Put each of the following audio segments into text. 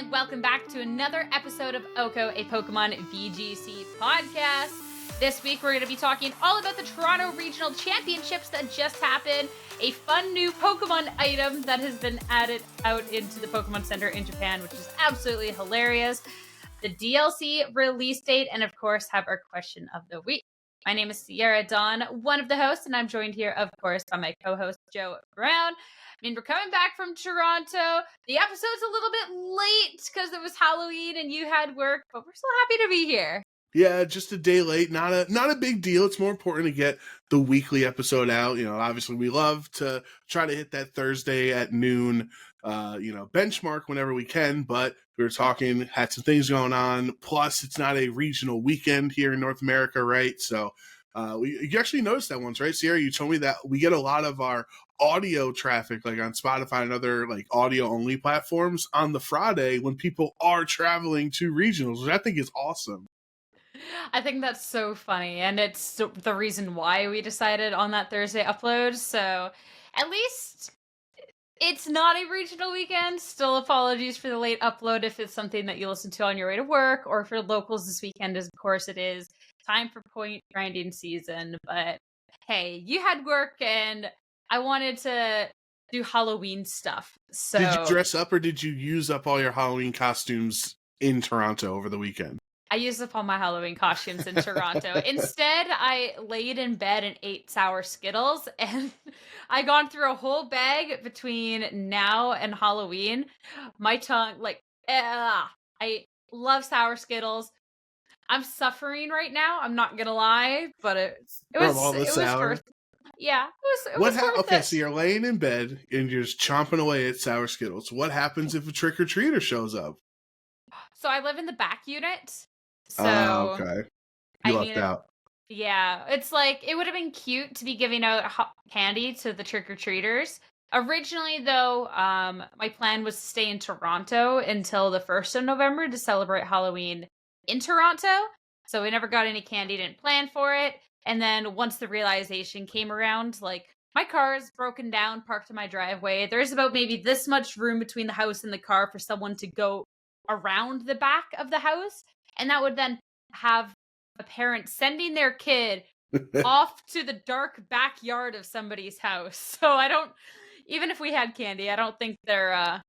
and welcome back to another episode of OHKO, a Pokemon VGC podcast. This week, we're going to be talking all about the Toronto Regional Championships that just happened, a fun new Pokemon item that has been added out into the Pokemon Center in Japan, which is absolutely hilarious, the DLC release date, and of course, have our question of the week. My name is Sierra Dawn, one of the hosts, and I'm joined here, of course, by my co-host, Joe Brown. I mean, we're coming back from Toronto. The episode's a little bit late because it was Halloween and you had work, but we're so happy to be here. Yeah, just a day late. Not a big deal. It's more important to get the weekly episode out. You know, obviously we love to try to hit that Thursday at noon, benchmark whenever we can. But we were talking, had some things going on. Plus, it's not a regional weekend here in North America, right? So you actually noticed that once, right, Sierra? You told me that we get a lot of our audio traffic, like on Spotify and other like audio only platforms, on the Friday when people are traveling to regionals, which I think is awesome. I think that's so funny, and it's the reason why we decided on that Thursday upload. So at least it's not a regional weekend. Still apologies for the late upload if it's something that you listen to on your way to work, or for locals this weekend, as of course it is time for point grinding season. But hey, you had work and I wanted to do Halloween stuff. So did you dress up or did you use up all your Halloween costumes in Toronto over the weekend? I used up all my Halloween costumes in Toronto. Instead, I laid in bed and ate sour Skittles, and I gone through a whole bag between now and Halloween. My tongue, I love sour Skittles. I'm suffering right now. I'm not gonna lie, but it was worth. Yeah, it was worth Okay, it. so you're laying in bed and you're just chomping away at sour Skittles. What happens if a trick-or-treater shows up? So I live in the back unit. So okay. You lucked out. Yeah, it's like, it would have been cute to be giving out candy to the trick-or-treaters. Originally, though, my plan was to stay in Toronto until the 1st of November to celebrate Halloween in Toronto. So we never got any candy, didn't plan for it. And then once the realization came around, like, my car is broken down, parked in my driveway. There's about maybe this much room between the house and the car for someone to go around the back of the house. And that would then have a parent sending their kid off to the dark backyard of somebody's house. So even if we had candy, I don't think they're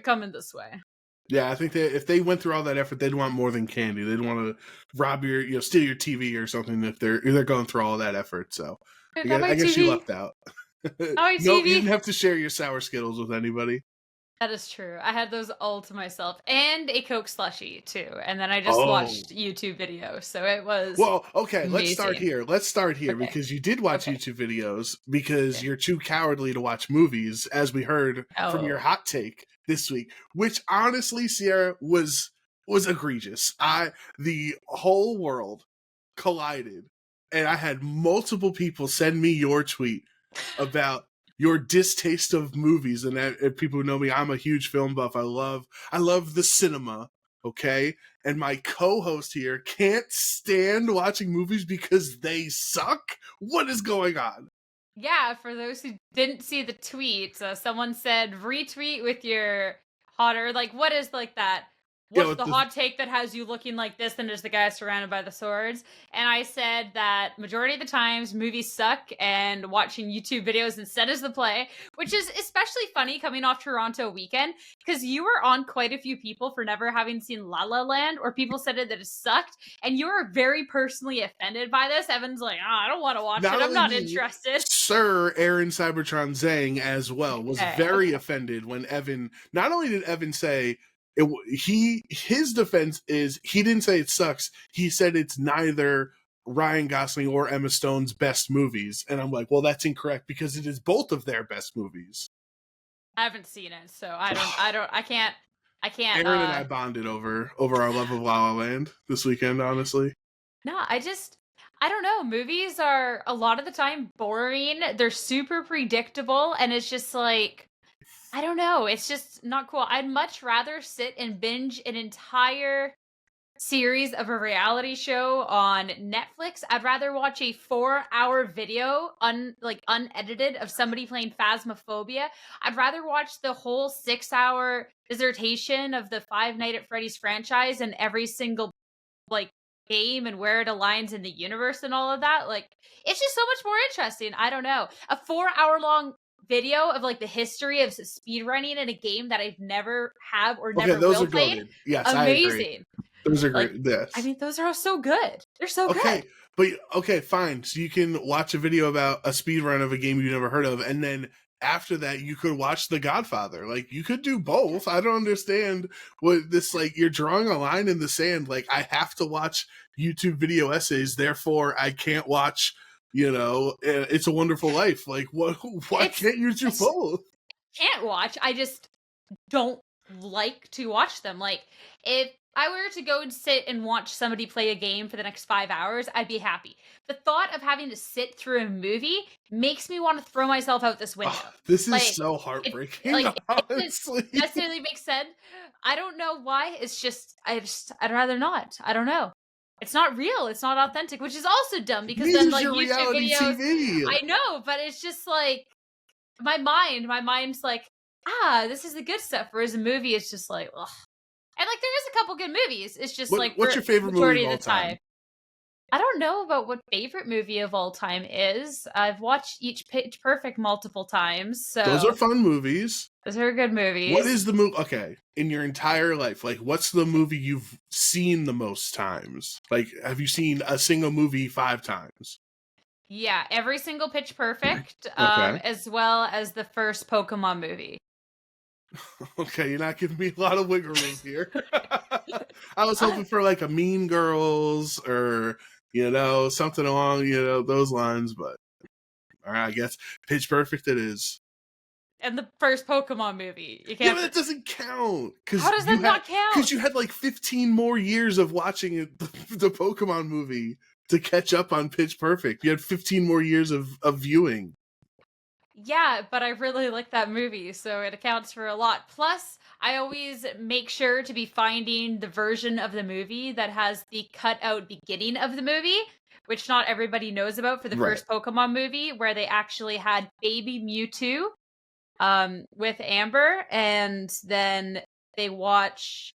coming this way. Yeah, I think that if they went through all that effort, they'd want more than candy. They'd want to rob steal your TV or something if they're going through all that effort. So I guess you lucked out. No, you didn't have to share your sour Skittles with anybody. That is true. I had those all to myself, and a Coke slushie too. And then I just watched YouTube videos, so it was okay. amazing. Let's start here because you did watch YouTube videos because you're too cowardly to watch movies, as we heard from your hot take this week, which honestly, Sierra, was egregious. The whole world collided, and I had multiple people send me your tweet about your distaste of movies. And if people who know me, I'm a huge film buff. I love the cinema. Okay. And my co-host here can't stand watching movies because they suck. What is going on? Yeah. For those who didn't see the tweet, someone said retweet with your hotter, like, what is like that? What's the hot take that has you looking like this and there's the guy surrounded by the swords? And I said that majority of the times movies suck and watching YouTube videos instead is the play, which is especially funny coming off Toronto weekend because you were on quite a few people for never having seen La La Land, or people said that it sucked, and you were very personally offended by this. Evan's like, I don't want to watch it. I'm not interested. Sir Aaron Cybertron Zhang as well was very offended when Evan, not only did Evan say, his defense is he didn't say it sucks. He said it's neither Ryan Gosling or Emma Stone's best movies. And I'm like, well, that's incorrect because it is both of their best movies. I haven't seen it, so I can't. Aaron and I bonded over our love of La La Land this weekend, honestly. No, I don't know. Movies are a lot of the time boring. They're super predictable, and it's just like, I don't know. It's just not cool. I'd much rather sit and binge an entire series of a reality show on Netflix. I'd rather watch a 4-hour video unedited of somebody playing Phasmophobia. I'd rather watch the whole 6-hour dissertation of the Five Nights at Freddy's franchise and every single like game and where it aligns in the universe and all of that. Like, it's just so much more interesting. I don't know. A 4-hour long video of like the history of speedrunning in a game that I've never have or never those will are play. goated. Yes, Amazing. I agree. Those are like, great. Yes. I mean, those are all so good. They're so good. But okay, fine. So you can watch a video about a speed run of a game you've never heard of, and then after that you could watch The Godfather. Like, you could do both. I don't understand what this, like, you're drawing a line in the sand. Like, I have to watch YouTube video essays, therefore I can't watch, It's a Wonderful Life. Like, why can't you do both? Can't watch. I just don't like to watch them. Like, if I were to go and sit and watch somebody play a game for the next 5 hours, I'd be happy. The thought of having to sit through a movie makes me want to throw myself out this window. This is so heartbreaking, honestly. It necessarily makes sense. I don't know why. It's just, I'd rather not. I don't know. It's not real. It's not authentic, which is also dumb because then like YouTube videos. TV. I know, but it's just like my mind's like, this is the good stuff. Whereas a movie is just like, ugh. And like, there is a couple good movies. It's just what's your favorite movie of all time? I don't know about what favorite movie of all time is. I've watched each Pitch Perfect multiple times. So those are fun movies. Those are good movies. What is the movie? Okay, in your entire life, like, what's the movie you've seen the most times? Like, have you seen a single movie 5 times? Yeah, every single Pitch Perfect, as well as the first Pokemon movie. Okay, you're not giving me a lot of wiggle room here. I was hoping for like a Mean Girls or, something along, those lines, but all right, I guess Pitch Perfect it is. And the first Pokemon movie. You can't. Yeah, but that doesn't count. How does that not count? Because you had like 15 more years of watching the Pokemon movie to catch up on Pitch Perfect. You had 15 more years of viewing. Yeah, but I really like that movie, so it accounts for a lot. Plus, I always make sure to be finding the version of the movie that has the cut-out beginning of the movie, which not everybody knows about for the first Pokemon movie, where they actually had baby Mewtwo with Amber, and then they watch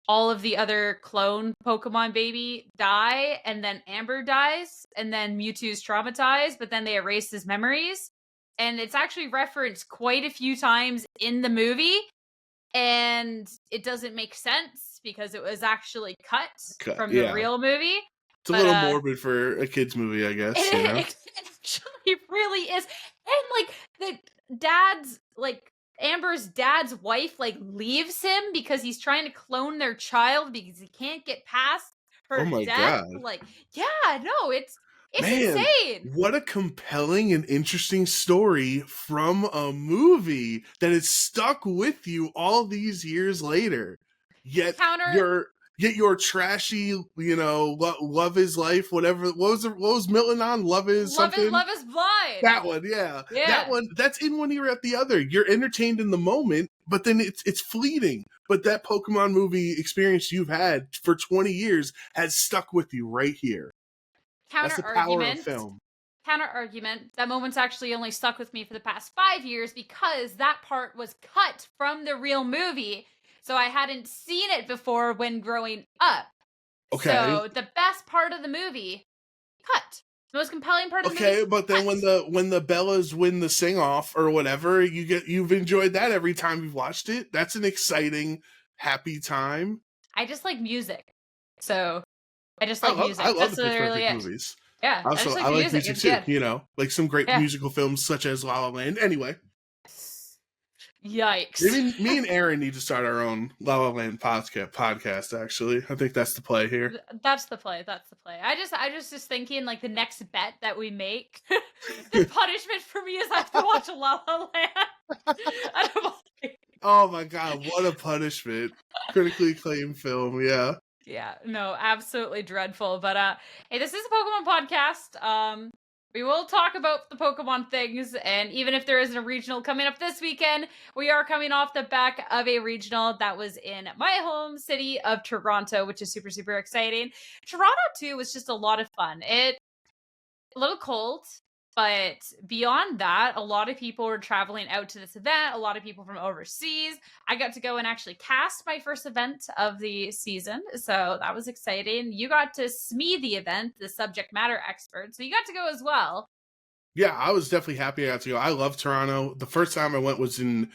all of the other clone Pokemon baby die, and then Amber dies, and then Mewtwo's traumatized, but then they erase his memories. And it's actually referenced quite a few times in the movie, and it doesn't make sense because it was actually cut from the real movie. It's a little morbid for a kid's movie, I guess. It actually really is. And Amber's dad's wife leaves him because he's trying to clone their child because he can't get past her death. God. It's insane. What a compelling and interesting story from a movie that has stuck with you all these years later. Yet your trashy, love is life, whatever. What was Milton on? Love is something? Love is blind. That one, yeah. That one, that's in one ear at the other. You're entertained in the moment, but then it's fleeting. But that Pokemon movie experience you've had for 20 years has stuck with you right here. That's the power of film. Counter argument. That moment's actually only stuck with me for the past 5 years because that part was cut from the real movie. So I hadn't seen it before when growing up. Okay. So the best part of the movie, cut. The most compelling part of the movie. Okay, but then when the Bellas win the sing off or whatever, you've enjoyed that every time you've watched it. That's an exciting, happy time. I just like music. So I just like music. I love the Pitch Perfect movies. Yeah. Also, I like music too. Good. Like some great musical films such as La La Land. Anyway. Yikes. Maybe me and Aaron need to start our own La La Land podcast, actually. I think that's the play here. That's the play. I just thinking, the next bet that we make, the punishment for me is I have to watch La La Land. Oh my God, what a punishment. Critically acclaimed film, yeah. Yeah, no, absolutely dreadful. But hey, this is a Pokemon podcast. We will talk about the Pokemon things, and even if there isn't a regional coming up this weekend, we are coming off the back of a regional that was in my home city of Toronto, which is super, super exciting. Toronto, too, was just a lot of fun. A little cold, but beyond that, a lot of people were traveling out to this event, a lot of people from overseas. I got to go and actually cast my first event of the season, so that was exciting. You got to SME the event, the subject matter expert, so you got to go as well. Yeah, I was definitely happy I got to go. I love Toronto. The first time I went was in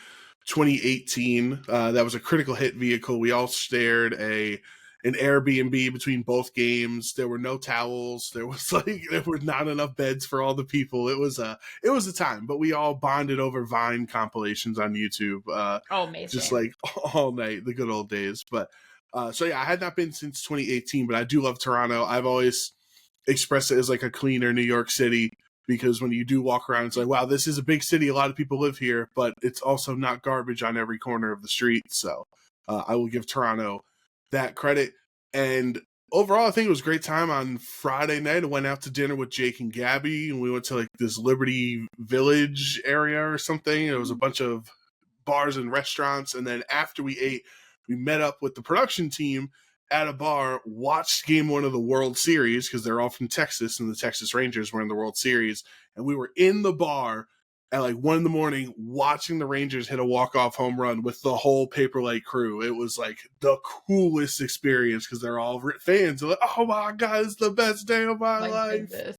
2018. That was a critical hit vehicle. We all shared an Airbnb between both games. There were no towels. There were not enough beds for all the people. It was a time, but we all bonded over Vine compilations on YouTube. Oh, amazing. Just like all night, the good old days. But so yeah, I had not been since 2018, but I do love Toronto. I've always expressed it as like a cleaner New York City, because when you do walk around, it's like, wow, this is a big city. A lot of people live here, but it's also not garbage on every corner of the street. So I will give Toronto that credit. And overall, I think it was a great time. On Friday night, I went out to dinner with Jake and Gabby, and we went to like this Liberty Village area or something. It was a bunch of bars and restaurants. And then after we ate, we met up with the production team at a bar, watched game one of the World Series, because they're all from Texas and the Texas Rangers were in the World Series. And we were in the bar at like 1 a.m. watching the Rangers hit a walk-off home run with the whole Paper Lake crew. It was like the coolest experience, because they're all fans. They're like, oh my God, it's the best day of my life. Goodness.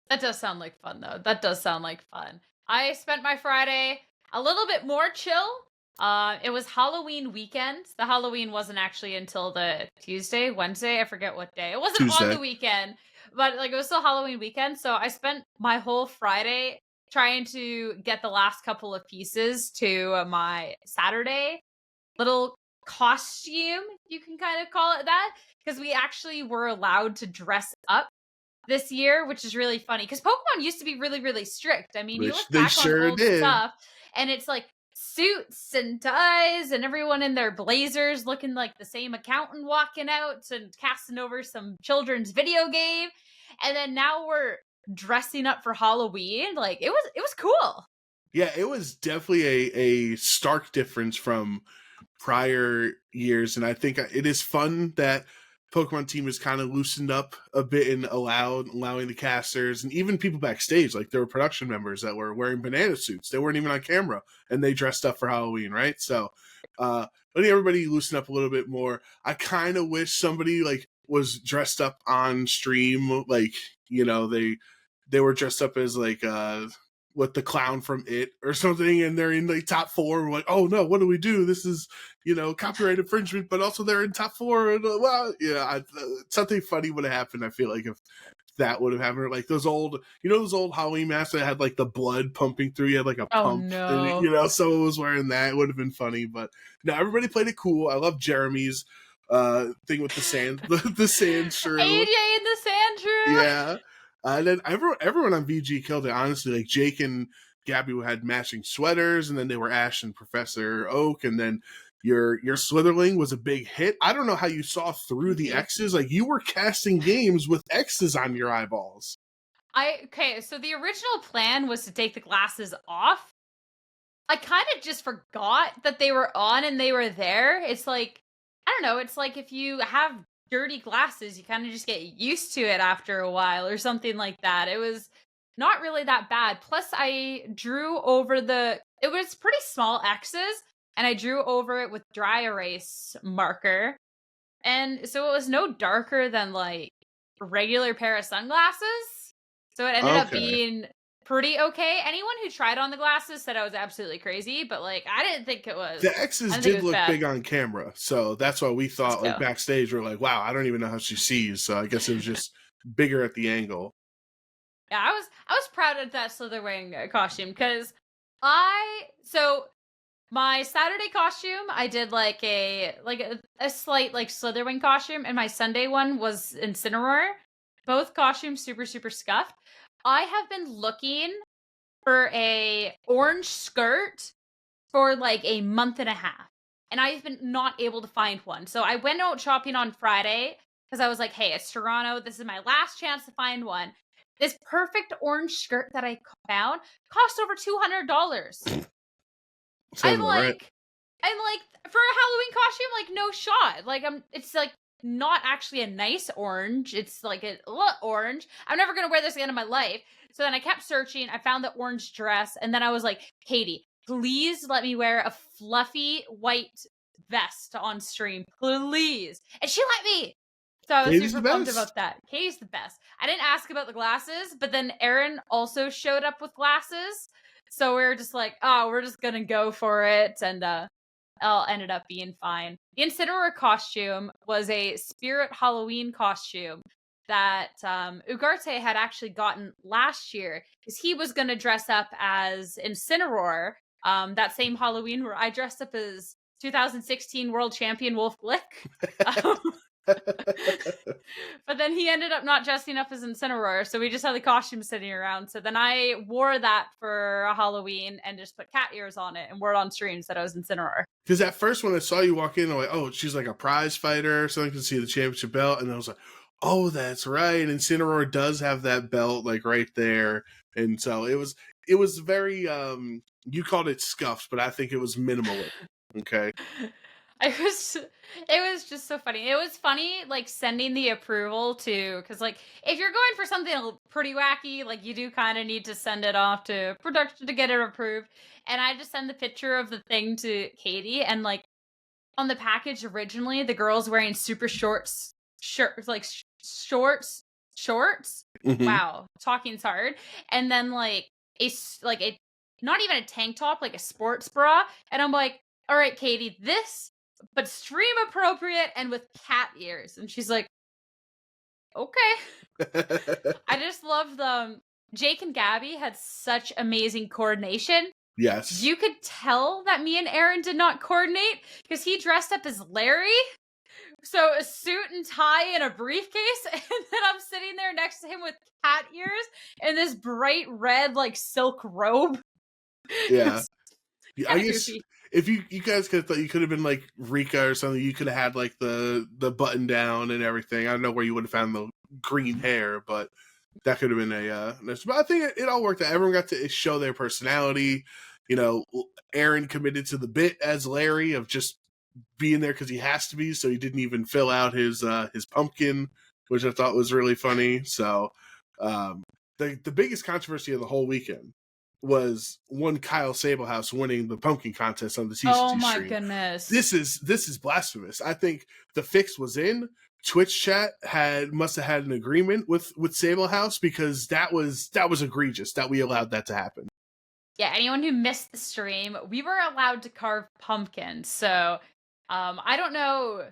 That does sound like fun, though. That does sound like fun. I spent my Friday a little bit more chill. It was Halloween weekend. The Halloween wasn't actually until the Tuesday, Wednesday, I forget what day. It wasn't Tuesday. On the weekend, but like it was still Halloween weekend. So I spent my whole Friday trying to get the last couple of pieces to my Saturday little costume, you can kind of call it that, because we actually were allowed to dress up this year, which is really funny, because Pokemon used to be really, really strict. I mean, you look back on old stuff, and it's like suits and ties and everyone in their blazers looking like the same accountant walking out and casting over some children's video game. And then now we're dressing up for Halloween. Like it was cool. Yeah, it was definitely a stark difference from prior years. And I think it is fun that Pokemon team has kind of loosened up a bit and allowing the casters and even people backstage, like there were production members that were wearing banana suits. They weren't even on camera and they dressed up for Halloween, right? So letting everybody loosen up a little bit more. I kind of wish somebody like was dressed up on stream, like, you know, they were dressed up as like with the clown from It or something, and they're in the top 4. We're like, oh no, what do we do? This is, you know, copyright infringement, but also they're in top 4. And well, yeah, something funny would have happened. I feel like if that would have happened, like those old, you know, those old Halloween masks that had like the blood pumping through. You had like a pump, no. and, you know, someone was wearing that. It would have been funny, but no, everybody played it cool. I love Jeremy's thing with the sand, the sand shrew. AJ in the sand shrew. Yeah. And then everyone on VG killed it, honestly. Like Jake and Gabby had matching sweaters, and then they were Ash and Professor Oak, and then your Slitherling was a big hit. I don't know how you saw through the X's. Like you were casting games with X's on your eyeballs. Okay, so the original plan was to take the glasses off. I kind of just forgot that they were on and they were there. It's like, I don't know, it's like if you have dirty glasses, you kind of just get used to it after a while or something like that. It was not really that bad. Plus, I drew over it was pretty small X's, and I drew over it with dry erase marker. And so it was no darker than like a regular pair of sunglasses. So it ended up being pretty okay. Anyone who tried on the glasses said I was absolutely crazy, but like I didn't think it was. The X's did look big on camera, so that's why we thought like backstage we're like, wow, I don't even know how she sees. So I guess it was just bigger at the angle. Yeah, I was proud of that Slitherwing costume, because so my Saturday costume I did like a slight like Slitherwing costume, and my Sunday one was Incineroar. Both costumes super, super scuffed. I have been looking for a orange skirt for like a month and a half, and I've been not able to find one. So I went out shopping on Friday because I was like, hey, it's Toronto. This is my last chance to find one. this perfect orange skirt that I found cost over $200. Sounds about right. I'm like, for a Halloween costume, like, no shot. Like, it's like not actually a nice orange. It's like a orange. I'm never gonna wear this again in my life. So then I kept searching. I found the orange dress, and then I was like, Katie, please let me wear a fluffy white vest on stream, please. And she let me. So I was Katie's super pumped about that. Katie's the best. I didn't ask about the glasses, but then Aaron also showed up with glasses. So we were just like, oh, we're just gonna go for it, and all ended up being fine. The Incineroar costume was a Spirit Halloween costume that Ugarte had actually gotten last year because he was going to dress up as Incineroar that same Halloween where I dressed up as 2016 World Champion Wolf Glick. But then he ended up not dressing up as Incineroar, so we just had the costume sitting around. So then I wore that for a Halloween and just put cat ears on it and wore it on stream so that I was Incineroar. Because at first when I saw you walk in, I'm like, oh, she's like a prize fighter or something to see the championship belt. And I was like, oh, that's right. Incineroar does have that belt like right there. And so it was very, you called it scuffed, but I think it was minimal. Okay. It was just so funny. It was funny, like, sending the approval to, because, like, if you're going for something pretty wacky, like, you do kind of need to send it off to production to get it approved. And I just send the picture of the thing to Katie, and, like, on the package originally, the girl's wearing super shorts, shorts. Mm-hmm. Wow, talking's hard. And then, like, not even a tank top, like a sports bra. And I'm like, all right, Katie, this, but stream appropriate and with cat ears. And she's like, okay. I just love them. Jake and Gabby had such amazing coordination. Yes. You could tell that me and Aaron did not coordinate because he dressed up as Larry. So a suit and tie and a briefcase. And then I'm sitting there next to him with cat ears and this bright red, like, silk robe. Yeah. I guess if you guys could have thought you could have been like Rika or something, you could have had like the button down and everything. I don't know where you would have found the green hair, but that could have been but I think it all worked out. Everyone got to show their personality. You know, Aaron committed to the bit as Larry of just being there because he has to be, so he didn't even fill out his pumpkin, which I thought was really funny. So the biggest controversy of the whole weekend was one Kyle Sablehouse winning the pumpkin contest on the TCG Oh my stream. goodness. This is blasphemous. I think the fix was in. Twitch chat must have had an agreement with Sablehouse because that was egregious that we allowed that to happen. Yeah, anyone who missed the stream, we were allowed to carve pumpkins. So I don't know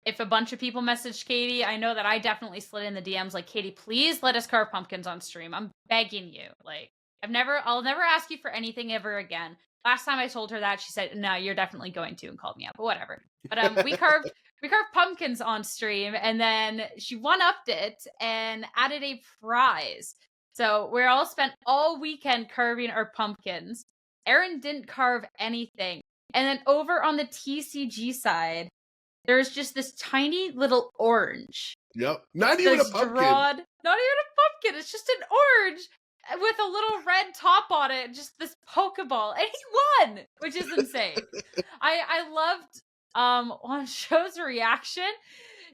if a bunch of people messaged Katie. I know that I definitely slid in the DMs like, Katie, please let us carve pumpkins on stream. I'm begging you. Like, I'll never ask you for anything ever again. Last time I told her that, she said, no, you're definitely going to, and called me out, but whatever. But we carved pumpkins on stream, and then she one-upped it and added a prize. So we all spent all weekend carving our pumpkins. Aaron didn't carve anything. And then over on the TCG side, there's just this tiny little orange. Yep. Not even a pumpkin. Not even a pumpkin. It's just an orange with a little red top on it. Just this Pokeball. And he won, which is insane. I loved on show's reaction.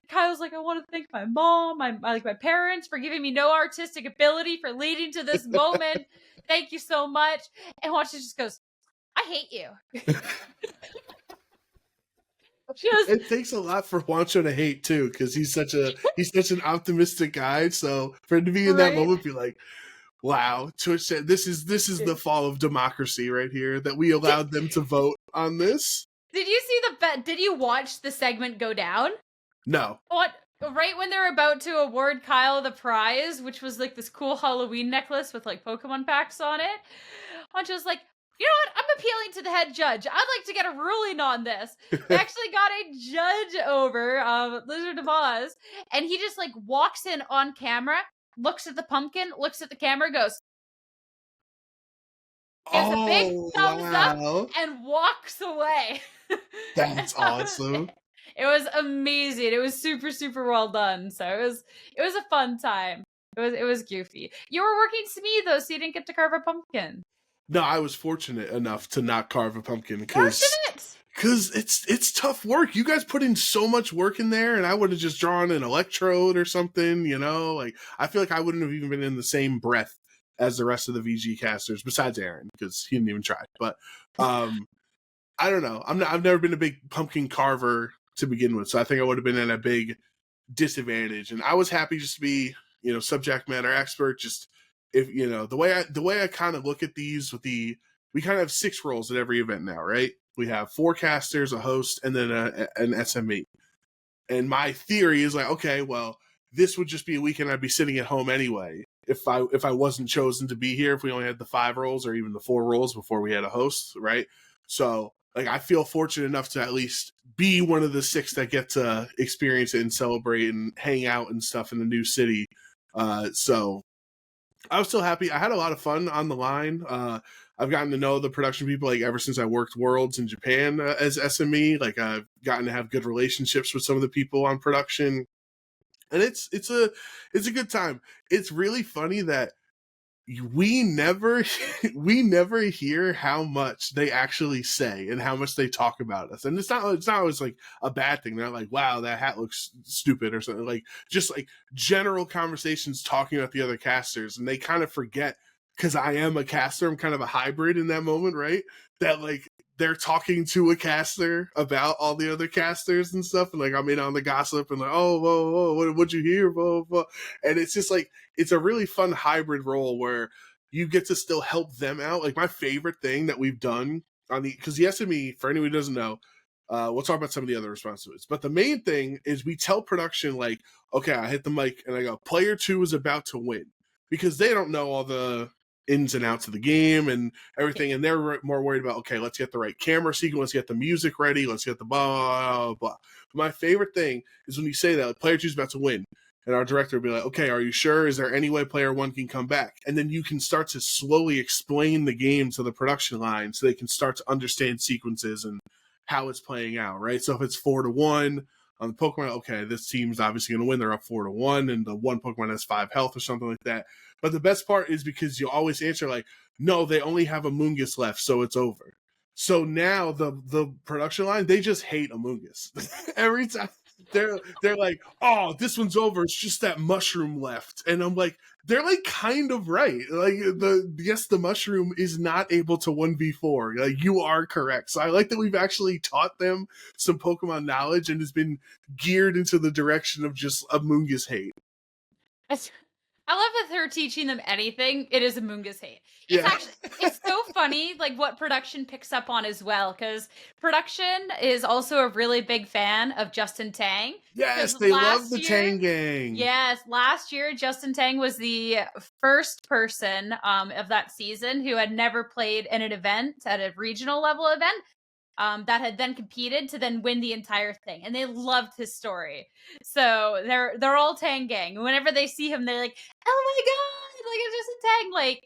Kyle's like, I want to thank my mom, my parents for giving me no artistic ability for leading to this moment. Thank you so much. And Juancho just goes, I hate you. It takes a lot for Juancho to hate too, because he's such an optimistic guy. So for him to be in that moment, be like, wow, Twitch said this is the fall of democracy right here, that we allowed them to vote on this. Did you see did you watch the segment go down? No. What? Right when they're about to award Kyle the prize, which was like this cool Halloween necklace with like Pokemon packs on it, Juancho's like, you know what? I'm appealing to the head judge. I'd like to get a ruling on this. They actually got a judge over, Lizard of Oz, and he just like walks in on camera, looks at the pumpkin, looks at the camera, goes, gives a big thumbs up, and walks away. That's awesome. It was amazing. It was super, super well done. So it was a fun time. It was goofy. You were working SME though, so you didn't get to carve a pumpkin. No, I was fortunate enough to not carve a pumpkin Fortunate. because it's tough work. You guys put in so much work in there, and I would have just drawn an electrode or something. Like I feel like I wouldn't have even been in the same breath as the rest of the VG casters, besides Aaron because he didn't even try. But I don't know. I've never been a big pumpkin carver to begin with, so I think I would have been at a big disadvantage. And I was happy just to be subject matter expert. Just if the way I kind of look at these we kind of have 6 roles at every event now, right? We have 4 casters, a host, and then an SME. And my theory is like, okay, well, this would just be a weekend I'd be sitting at home anyway if I wasn't chosen to be here, if we only had the 5 roles or even the 4 roles before we had a host, right? So like I feel fortunate enough to at least be one of the 6 that get to experience it and celebrate and hang out and stuff in the new city. So I was still happy. I had a lot of fun on the line. I've gotten to know the production people like ever since I worked Worlds in Japan as SME. Like I've gotten to have good relationships with some of the people on production, and it's a good time. It's really funny that we never hear how much they actually say and how much they talk about us, and it's not always like a bad thing. They're not like, wow, that hat looks stupid or something. Like just like general conversations talking about the other casters, and they kind of forget, because I am a caster, I'm kind of a hybrid in that moment, right? That like they're talking to a caster about all the other casters and stuff, and like I'm in on the gossip and like, oh, whoa, what'd you hear, whoa. And it's just like it's a really fun hybrid role where you get to still help them out. Like my favorite thing that we've done because the SME, for anyone who doesn't know, we'll talk about some of the other responsibilities, but the main thing is we tell production like, okay, I hit the mic and I go, player 2 is about to win, because they don't know all the ins and outs of the game and everything, and they're more worried about, okay, let's get the right camera sequence, let's get the music ready, let's get the blah blah blah. My favorite thing is when you say that, like, player 2 is about to win, and our director will be like, okay, are you sure? Is there any way player 1 can come back? And then you can start to slowly explain the game to the production line so they can start to understand sequences and how it's playing out, right? So if it's 4-1 on the Pokemon, okay, this team's obviously going to win. They're up 4-1, and the one Pokemon has 5 health or something like that. But the best part is because you always answer like, no, they only have Amoonguss left, so it's over. So now the production line, they just hate Amoonguss. Every time they're like, oh, this one's over. It's just that mushroom left. And I'm like, they're like kind of right. Like the mushroom is not able to 1v4. Like you are correct. So I like that we've actually taught them some Pokemon knowledge and has been geared into the direction of just Amoonguss hate. I love that they're teaching them anything. It is Amoonguss hate. It's so funny, like what production picks up on as well, because production is also a really big fan of Justin Tang. Yes, they love the Tang gang. Yes, last year Justin Tang was the first person of that season who had never played in an event at a regional level event. That had then competed to then win the entire thing, and they loved his story. So they're all Tang gang. Whenever they see him, they're like, "Oh my god, like it's Justin Tang!" Like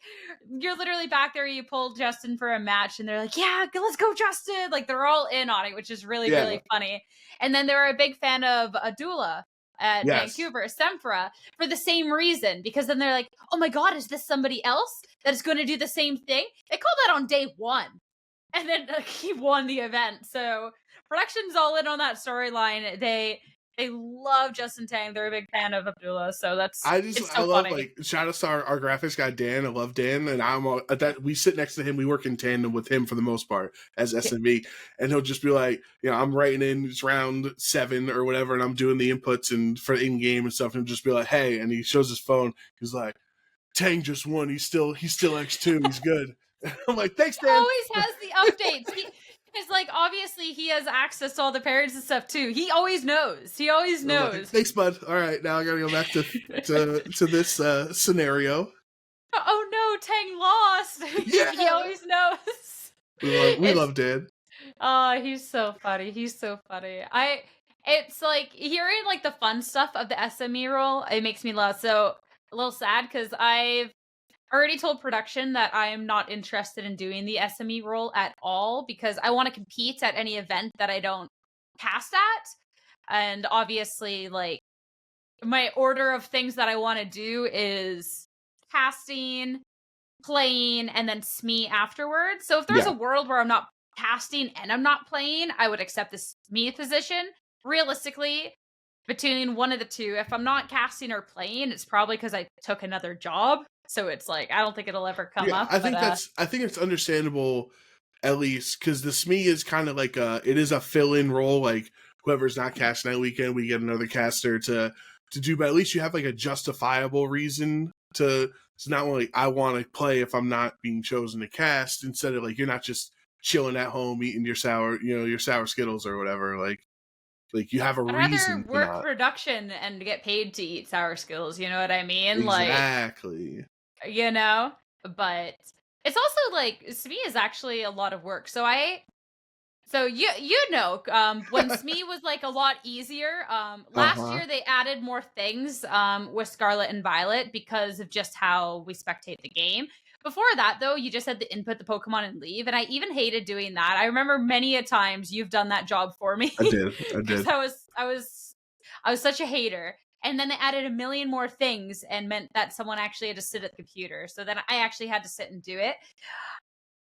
you're literally back there. You pulled Justin for a match, and they're like, "Yeah, let's go, Justin!" Like they're all in on it, which is really really funny. And then they were a big fan of Adula at Vancouver, Semfra, for the same reason, because then they're like, "Oh my god, is this somebody else that is going to do the same thing?" They called that on day 1. And then he won the event. So production's all in on that storyline. They love Justin Tang. They're a big fan of Abdullah. So I love funny. Like shout out to our graphics guy Dan. I love Dan, and we sit next to him. We work in tandem with him for the most part as SME, and he'll just be like, I'm writing in it's round 7 or whatever, and I'm doing the inputs and for in game and stuff, and he'll just be like, hey, and he shows his phone. He's like, Tang just won. He's still X2. He's good. I'm like, thanks, Dan. He always has the updates. It's like, obviously, he has access to all the parents and stuff, too. He always knows. Like, thanks, bud. All right, now I gotta go back to this scenario. Oh, no, Tang lost. Yeah. He always knows. We love Dan. Oh, he's so funny. It's like, hearing, like, the fun stuff of the SME role, it makes me laugh. So, a little sad, because I've already told production that I am not interested in doing the SME role at all, because I want to compete at any event that I don't cast at. And obviously, like, my order of things that I want to do is casting, playing, and then SME afterwards. So if there's Yeah. a world where I'm not casting and I'm not playing, I would accept the SME position. Realistically, between one of the two, if I'm not casting or playing, it's probably because I took another job. So it's like I don't think it'll ever come Yeah, up. I But think it's understandable, at least because the SME is kind of like it is a fill-in role. Like whoever's not casting that weekend, we get another caster to do. But at least you have like a justifiable reason to. It's not like I want to play if I'm not being chosen to cast. Instead of like you're not just chilling at home eating your sour Skittles or whatever. Like you have a I'd reason rather to work not. production and get paid to eat sour skills. You know what I mean? Like, Exactly. you know. But it's also like SME is actually a lot of work. So when SME was like a lot easier. Last Uh-huh. year they added more things with Scarlet and Violet because of just how we spectate the game. Before that though, you just had to input the Pokemon and leave, and I even hated doing that. I remember many a times you've done that job for me I did. I because did. I was such a hater. And then they added a million more things and meant that someone actually had to sit at the computer. So then I actually had to sit and do it.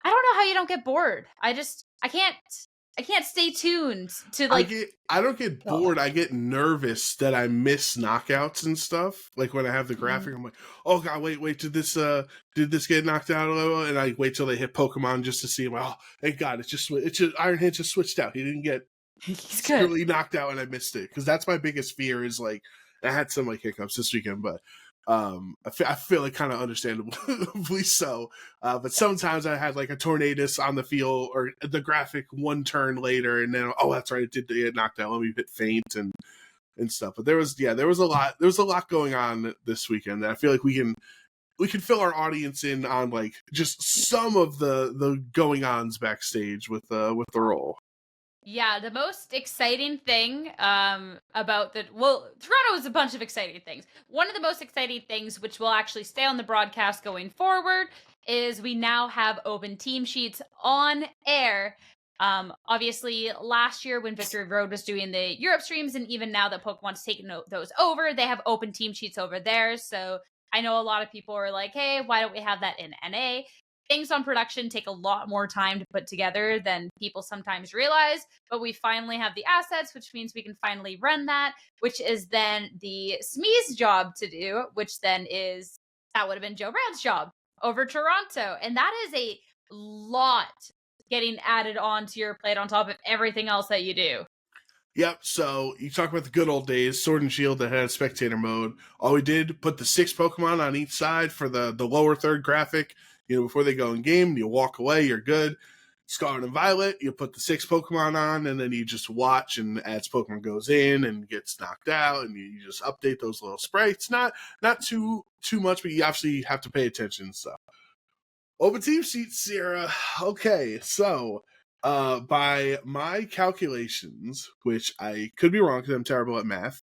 I don't know how you don't get bored. I can't stay tuned to like. I don't get Oh. bored. I get nervous that I miss knockouts and stuff. Like when I have the graphic, I'm like, oh god, wait, did this get knocked out? And I wait till they hit Pokemon just to see. Oh, thank God, it's just Iron Hand just switched out. He didn't get He's good. secretly knocked out and I missed it, because that's my biggest fear. Is like I had some like hiccups this weekend, but I feel like kind of understandably so. But sometimes I had like a Tornadus on the field or the graphic one turn later, and then that's right, it did get knocked out. Let me hit faint and stuff. But there was a lot going on this weekend that I feel like we can fill our audience in on, like just some of the going ons backstage with the role. Yeah, the most exciting thing about Toronto is a bunch of exciting things. One of the most exciting things, which will actually stay on the broadcast going forward, is we now have open team sheets on air. Obviously, last year when Victory Road was doing the Europe streams, and even now that Pokemon's taken those over, they have open team sheets over there. So I know a lot of people are like, hey, why don't we have that in NA? Things on production take a lot more time to put together than people sometimes realize, but we finally have the assets, which means we can finally run that, which is then the SME's job to do, which then that would have been Joe Brown's job over Toronto. And that is a lot getting added onto your plate on top of everything else that you do. Yep, so you talk about the good old days, Sword and Shield that had spectator mode. All we did, put the 6 Pokemon on each side for the lower third graphic. Before they go in game, you walk away, you're good. Scarlet and Violet, you put the 6 Pokemon on, and then you just watch, and as Pokemon goes in and gets knocked out, and you just update those little sprites. Not too much, but you obviously have to pay attention. So, open team sheets, Sierra. Okay, so by my calculations, which I could be wrong because I'm terrible at math,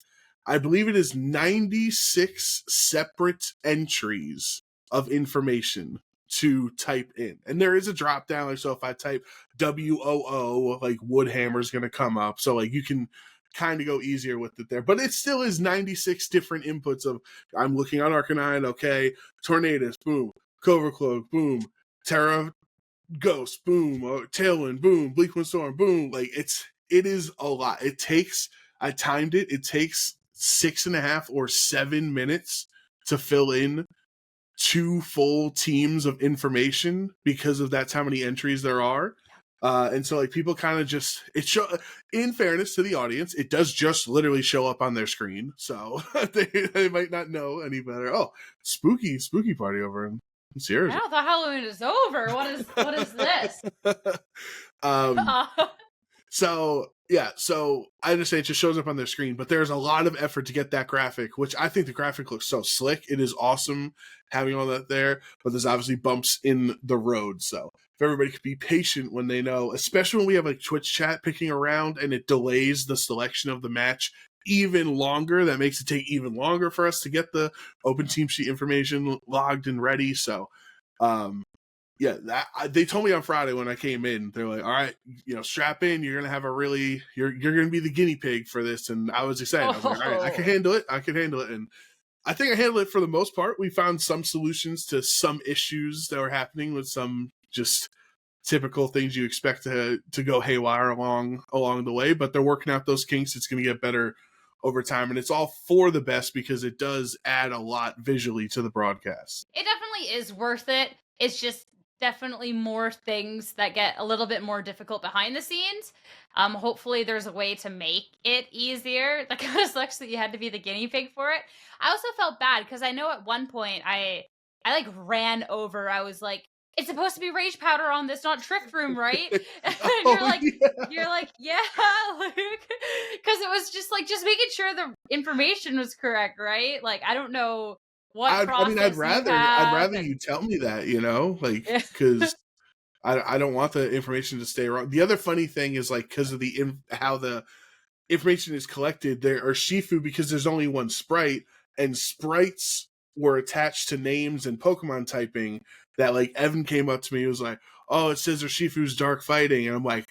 I believe it is 96 separate entries of information to type in. And there is a drop down. Like, so if I type WOO, like Woodhammer is going to come up. So like you can kind of go easier with it there. But it still is 96 different inputs of, I'm looking on Arcanine, okay, Tornadus, boom, Cobra Cloak, boom, Terra Ghost, boom, Tailwind, boom, Bleakwind Storm, boom. Like it is a lot. I timed it. It takes 6.5 or 7 minutes to fill in 2 full teams of information because of that's how many entries there are. And so like people kind of just in fairness to the audience, it does just literally show up on their screen. So they might not know any better. Oh, spooky party over in Sierra. I thought Halloween is over. What is this? So I understand it just shows up on their screen, but there's a lot of effort to get that graphic, which I think the graphic looks so slick. It is awesome having all that there, but there's obviously bumps in the road. So if everybody could be patient when they know, especially when we have like Twitch chat picking around and it delays the selection of the match even longer, that makes it take even longer for us to get the open team sheet information logged and ready. So Yeah, they told me on Friday when I came in, they're like, all right, strap in. You're going to have you're going to be the guinea pig for this. And I was excited. I was like, all right, I can handle it. I can handle it. And I think I handled it for the most part. We found some solutions to some issues that were happening with some just typical things you expect to go haywire along the way, but they're working out those kinks. It's going to get better over time, and it's all for the best because it does add a lot visually to the broadcast. It definitely is worth it. It's just definitely more things that get a little bit more difficult behind the scenes. Hopefully there's a way to make it easier. That kind of sucks that you had to be the guinea pig for it. I also felt bad because I know at one point I like ran over. I was like, it's supposed to be rage powder on this, not trick room, right? And you're like, yeah, Luke, because it was just making sure the information was correct, right? Like, I don't know what process. I mean, I'd rather you tell me that, like, because I don't want the information to stay wrong. The other funny thing is, like, because of how the information is collected, there are Shifu because there's only one sprite, and sprites were attached to names and Pokemon typing. That, like, Evan came up to me and was like, oh, it says Urshifu's dark fighting. And I'm like,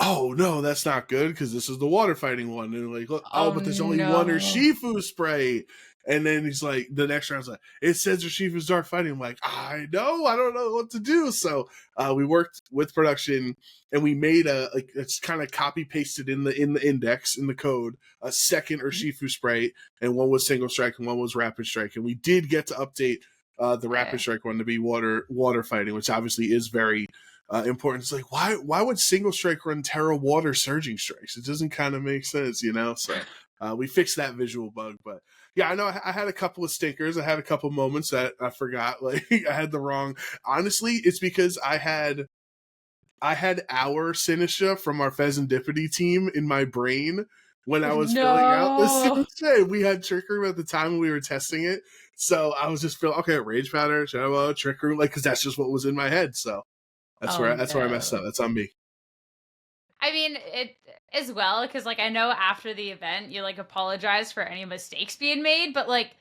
oh, no, that's not good because this is the water fighting one. And like, look, but there's only one Urshifu spray. And then he's like, the next round's like, it says Urshifu's dark fighting. I'm like, I don't know what to do. So we worked with production and we made it's kind of copy pasted in the index, in the code, a second Urshifu spray. And one was single strike and one was rapid strike. And we did get to update the rapid strike one to be water fighting, which obviously is very important. It's like, why would single strike run Terra water surging strikes? It doesn't kind of make sense, So we fixed that visual bug. But yeah, I know I had a couple of stinkers. I had a couple moments that I forgot. Like, I had the wrong. Honestly, it's because I had our Sinisha from our Pheasantipity team in my brain when I was filling out the Sinisha. We had Trick Room at the time when we were testing it. So I was just feeling, okay, Rage Powder, Shadow, Trick Room, like, because that's just what was in my head. So that's where I messed up. That's on me. I mean, it as well, because, like, I know after the event, you, like, apologize for any mistakes being made, but, like,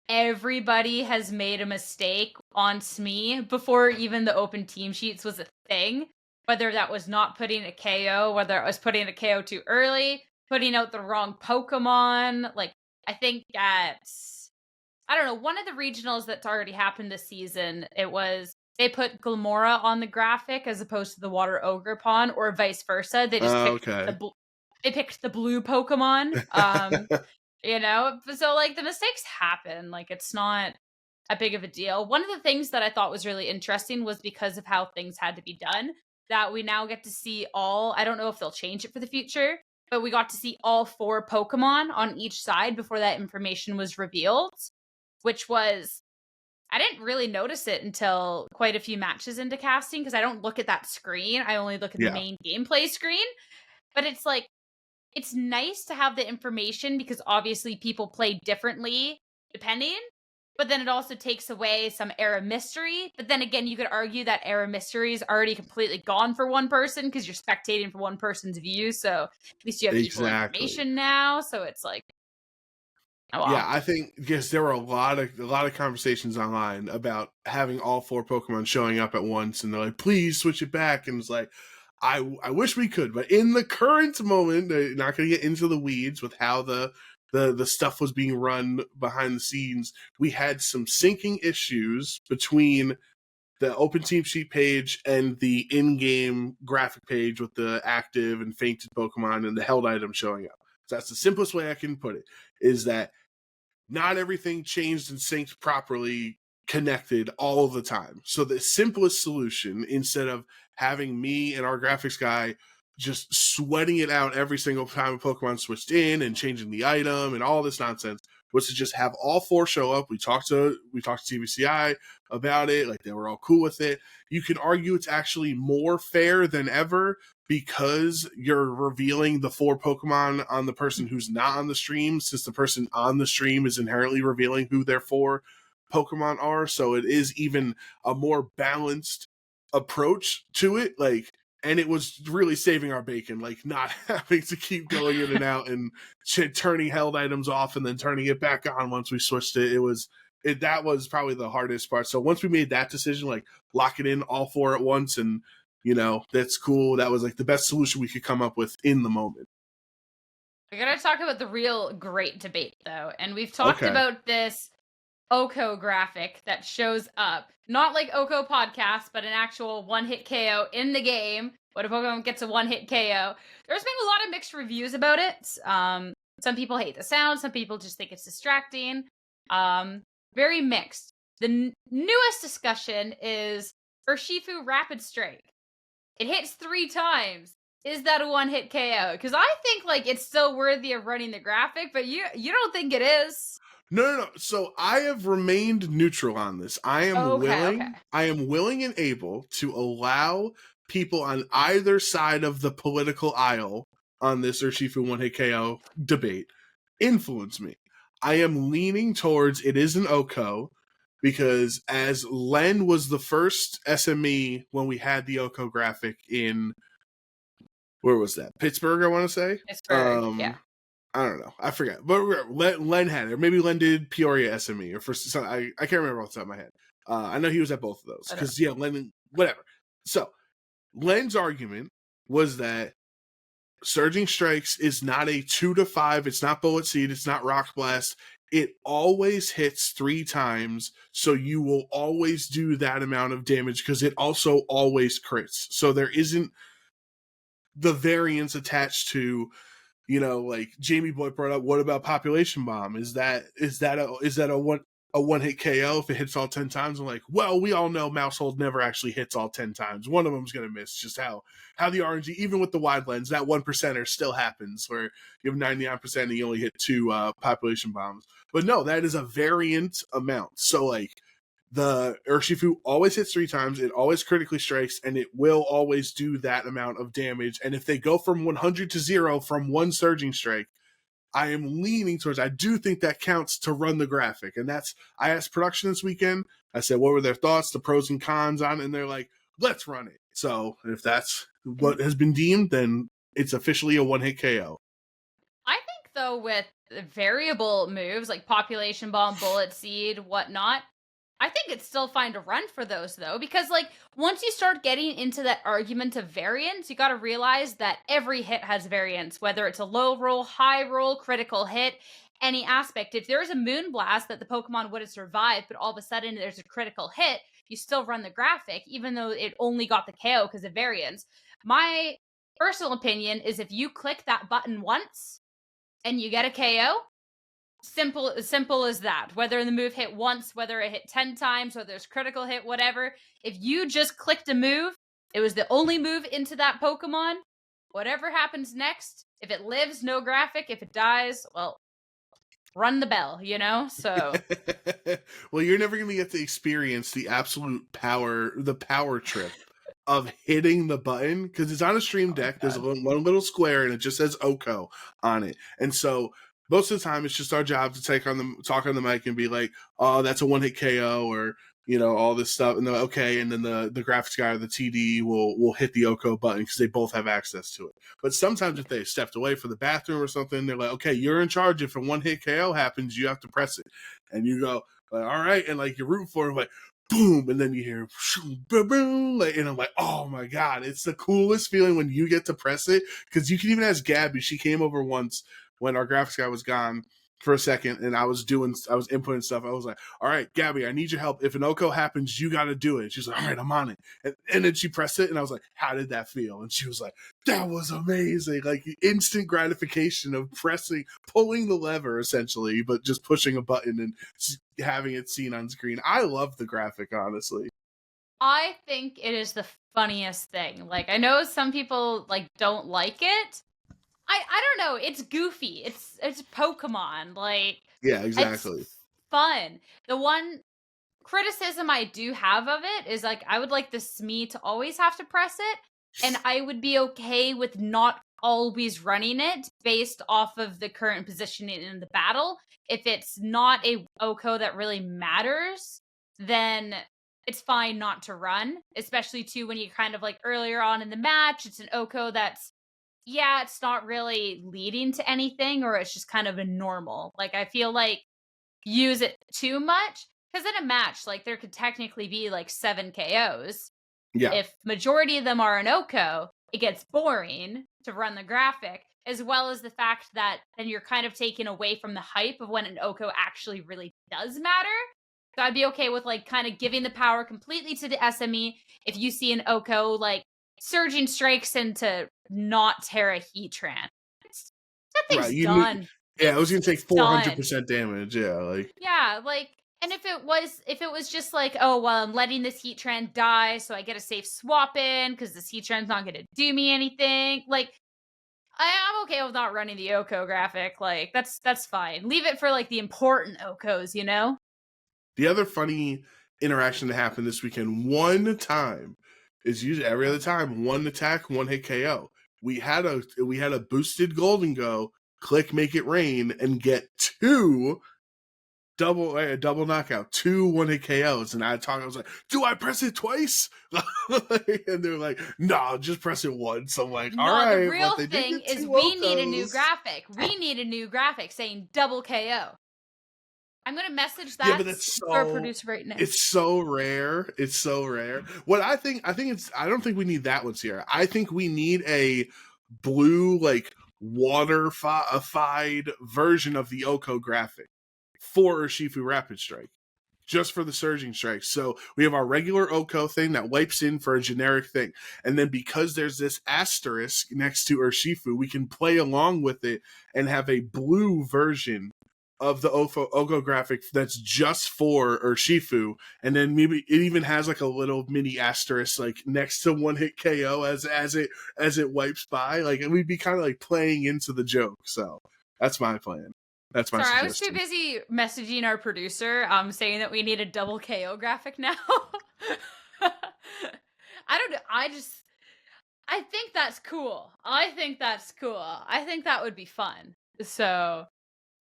everybody has made a mistake on SME before even the open team sheets was a thing. Whether that was not putting a KO, whether it was putting a KO too early, putting out the wrong Pokemon. Like, I think I don't know, one of the regionals that's already happened this season, they put Glamora on the graphic as opposed to the Water Ogre Pond, or vice versa. They just picked the blue Pokemon. So, like, the mistakes happen. Like, it's not a big of a deal. One of the things that I thought was really interesting was because of how things had to be done, that we now get to see I don't know if they'll change it for the future, but we got to see all 4 Pokemon on each side before that information was revealed, which was, I didn't really notice it until quite a few matches into casting, because I don't look at that screen. I only look at the main gameplay screen. But it's like, it's nice to have the information because obviously people play differently depending, but then it also takes away some era mystery. But then again, you could argue that era mystery is already completely gone for one person because you're spectating from one person's view. So at least you have equal information now. So it's like, oh, wow. Yeah, I think because there were a lot of conversations online about having all 4 Pokemon showing up at once, and they're like, please switch it back. And it's like, I wish we could, but in the current moment, they're not going to get into the weeds with how the stuff was being run behind the scenes. We had some syncing issues between the open team sheet page and the in-game graphic page with the active and fainted Pokemon and the held item showing up. So that's the simplest way I can put it, is that not everything changed and synced properly connected all the time. So the simplest solution, instead of having me and our graphics guy just sweating it out every single time a Pokemon switched in and changing the item and all this nonsense, was to just have all 4 show up. We talked to TVCI about it. Like, they were all cool with it. You can argue it's actually more fair than ever because you're revealing the 4 Pokemon on the person who's not on the stream, since the person on the stream is inherently revealing who their 4 Pokemon are. So it is even a more balanced approach to it. Like, and it was really saving our bacon, like, not having to keep going in and out and turning held items off and then turning it back on once we switched it. that was probably the hardest part. So once we made that decision, like lock it in all 4 at once, and that's cool. That was like the best solution we could come up with in the moment. We gotta talk about the real great debate though, and we've talked Okay. about this OHKO graphic that shows up, not like OHKO podcast, but an actual one-hit KO in the game. What if Pokemon gets a one-hit KO? There's been a lot of mixed reviews about it. Some people hate the sound, some people just think it's distracting. Very mixed. The newest discussion is Urshifu Rapid Strike. It hits 3 times. Is that a one-hit KO? Because I think like it's still worthy of running the graphic, but you don't think it is. No. So I have remained neutral on this. I am willing and able to allow people on either side of the political aisle on this Urshifu one-hit KO debate influence me. I am leaning towards it is an OHKO because as Len was the first SME when we had the OHKO graphic in, where was that? Pittsburgh, I want to say. Pittsburgh, yeah. I don't know. I forget. But Len had it. Or maybe Len did Peoria SME. Or I can't remember off the top of my head. I know he was at both of those. Because, Len, whatever. So, Len's argument was that Surging Strikes is not a 2 to 5. It's not Bullet Seed. It's not Rock Blast. It always hits 3 times. So, you will always do that amount of damage because it also always crits. So, there isn't the variance attached to, like Jamie Boy brought up, what about Population Bomb? Is that a one hit KO if it hits all 10 times? I'm like, well, we all know Mousehold never actually hits all 10 times. One of them's gonna miss. Just how the RNG, even with the wide lens, that 1%er still happens where you have 99% and you only hit 2 Population Bombs. But no, that is a variant amount. So like the Urshifu always hits 3 times, it always critically strikes, and it will always do that amount of damage. And if they go from 100 to 0 from one Surging Strike, I am leaning towards, I do think that counts to run the graphic. And I asked production this weekend, I said, what were their thoughts, the pros and cons on it? And they're like, let's run it. So if that's what has been deemed, then it's officially a one-hit KO. I think, though, with variable moves like Population Bomb, Bullet Seed, whatnot, I think it's still fine to run for those, though, because, like, once you start getting into that argument of variance, you gotta realize that every hit has variance, whether it's a low roll, high roll, critical hit, any aspect. If there's a Moonblast that the Pokemon would have survived, but all of a sudden there's a critical hit, you still run the graphic, even though it only got the KO because of variance. My personal opinion is if you click that button once and you get a KO, simple as that. Whether the move hit once, whether it hit 10 times, whether there's critical hit, whatever. If you just clicked a move, it was the only move into that Pokemon. Whatever happens next, if it lives, no graphic. If it dies, well, run the bell, So well, you're never going to get to experience the absolute power, the power trip of hitting the button because it's on a stream deck. There's one little square and it just says OHKO on it. And so most of the time, it's just our job to talk on the mic and be like, "Oh, that's a one-hit KO," or all this stuff. And okay, and then the graphics guy or the TD will hit the OHKO button because they both have access to it. But sometimes if they stepped away for the bathroom or something, they're like, "Okay, you're in charge. If a one-hit KO happens, you have to press it." And you go, "All right," and like you're rooting for it, like boom, and then you hear boom, boom, and I'm like, "Oh my god!" It's the coolest feeling when you get to press it because you can even ask Gabby. She came over once when our graphics guy was gone for a second and I was inputting stuff. I was like, all right, Gabby, I need your help. If an OHKO happens, you got to do it. She's like, all right, I'm on it. And then she pressed it and I was like, how did that feel? And she was like, that was amazing. Like instant gratification of pulling the lever essentially, but just pushing a button and having it seen on screen. I love the graphic, honestly. I think it is the funniest thing. Like, I know some people like don't like it. I don't know. It's goofy. It's Pokemon. Like, yeah, exactly. It's fun. The one criticism I do have of it is like I would like the SME to always have to press it, and I would be okay with not always running it based off of the current positioning in the battle. If it's not a OHKO that really matters, then it's fine not to run, especially too when you kind of like earlier on in the match, it's an OHKO that's it's not really leading to anything, or it's just kind of a normal. Like, I feel like use it too much. Because in a match, like, there could technically be, like, 7 KOs. Yeah. If majority of them are an OHKO, it gets boring to run the graphic, as well as the fact that then you're kind of taken away from the hype of when an OHKO actually really does matter. So I'd be okay with, like, kind of giving the power completely to the SME. If you see an OHKO, like, surging strikes into not Terra Heatran. That Right. thing's done. Yeah, it was gonna take Done. 400% damage. Yeah, like Yeah, like, and if it was just like, oh well, I'm letting this Heatran die, so I get a safe swap in because this Heatran's not gonna do me anything. Like, I'm okay with not running the OHKO graphic. Like, that's fine. Leave it for like the important OHKOs, you know? the other funny interaction that happened this weekend, one time is usually every other time, one attack, one hit KO. We had a boosted Golden Go, click make it rain, and get two double knockout, 2 1-hit KOs. And I was like, do I press it twice? And they're like, no, just press it once. I'm like, all right. The real thing is we need a new OHKOs. graphic. We need a new graphic saying double KO. I'm gonna message that to our producer right now. It's so rare. It's so rare. What I don't think we need that one, Sierra. I think we need a blue, like, water-fied version of the OHKO graphic for Urshifu Rapid Strike, just for the surging strikes. So we have our regular OHKO thing that wipes in for a generic thing. And then because there's this asterisk next to Urshifu, we can play along with it and have a blue version of the OHKO graphic that's just for Urshifu, and then maybe it even has like a little mini asterisk like next to 1-hit KO as it wipes by. Like, and we'd be kind of like playing into the joke. So that's my plan. That's my suggestion. I was too busy messaging our producer, saying that we need a double KO graphic now. I don't know. I think that's cool. I think that would be fun. So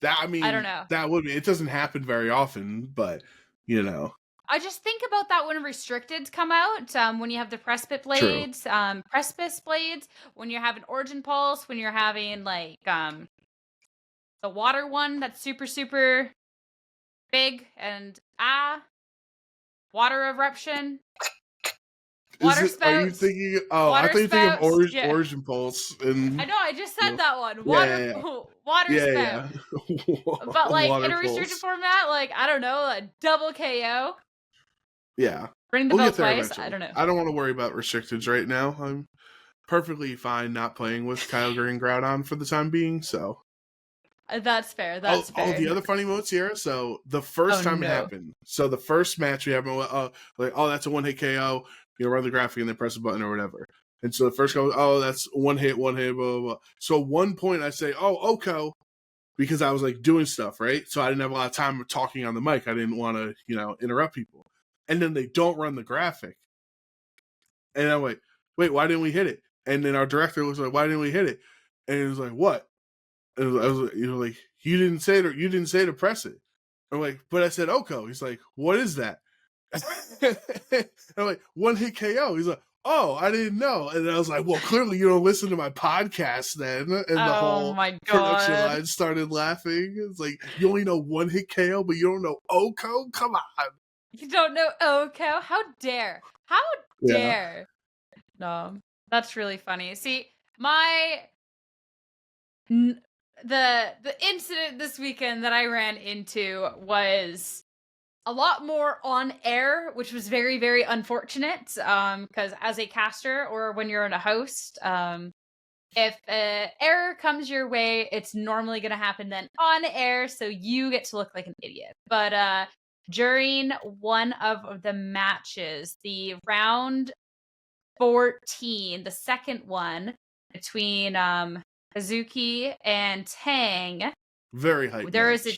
I don't know. That would be. It doesn't happen very often, but you know. I just think about that when Restricteds come out, when you have the Precipice blades, when you're having Origin Pulse, when you're having like the water one that's super, super big, and water eruption. Water spouts. Are you thinking? Oh, I thought you think of Origin Pulse. And I know. I just said that one. Water spout. Yeah. But like in a restricted format, like I don't know, a double KO. Yeah. Ring the bell twice. I don't know. I don't want to worry about restricteds right now. I'm perfectly fine not playing with Kyogre and Groudon for the time being. So that's fair. That's fair. The other funny moments here. So the first time it happened. So the first match we have, that's a 1-hit KO. You know, run the graphic and then press a button or whatever. And so the first go, that's one hit, blah, blah, blah. So at one point I say, OHKO, because I was like doing stuff, right? So I didn't have a lot of time talking on the mic. I didn't want to, interrupt people. And then they don't run the graphic. And I'm like, wait, why didn't we hit it? And then our director was like, why didn't we hit it? And he was like, what? And I was like, you didn't say to press it. I'm like, but I said OHKO. He's like, what is that? I'm like, 1-hit KO. He's like, oh, I didn't know. And I was like, well, clearly you don't listen to my podcast then. And the whole production line started laughing. It's like, you only know 1-hit KO, but you don't know OHKO? Come on. You don't know OHKO? How dare? How dare? No, that's really funny. See, the incident this weekend that I ran into was a lot more on air, which was very, very unfortunate. Because as a caster or when you're in a host, if an error comes your way, it's normally going to happen then on air, so you get to look like an idiot. But during one of the matches, the round 14, the second one between Hazuki and Tang, very hype. There is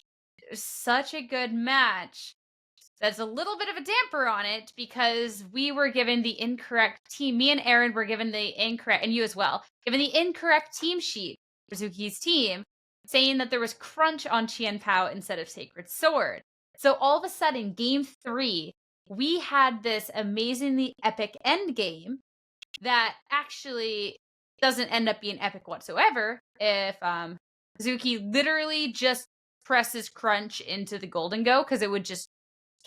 such a good match. That's a little bit of a damper on it because we were given the incorrect team. Me and Aaron were given the incorrect, and you as well, given the incorrect team sheet for Suzuki's team, saying that there was Crunch on Chien Pao instead of Sacred Sword. So all of a sudden, game 3, we had this amazingly epic end game that actually doesn't end up being epic whatsoever if Suzuki literally just presses Crunch into the Golden Go because it would just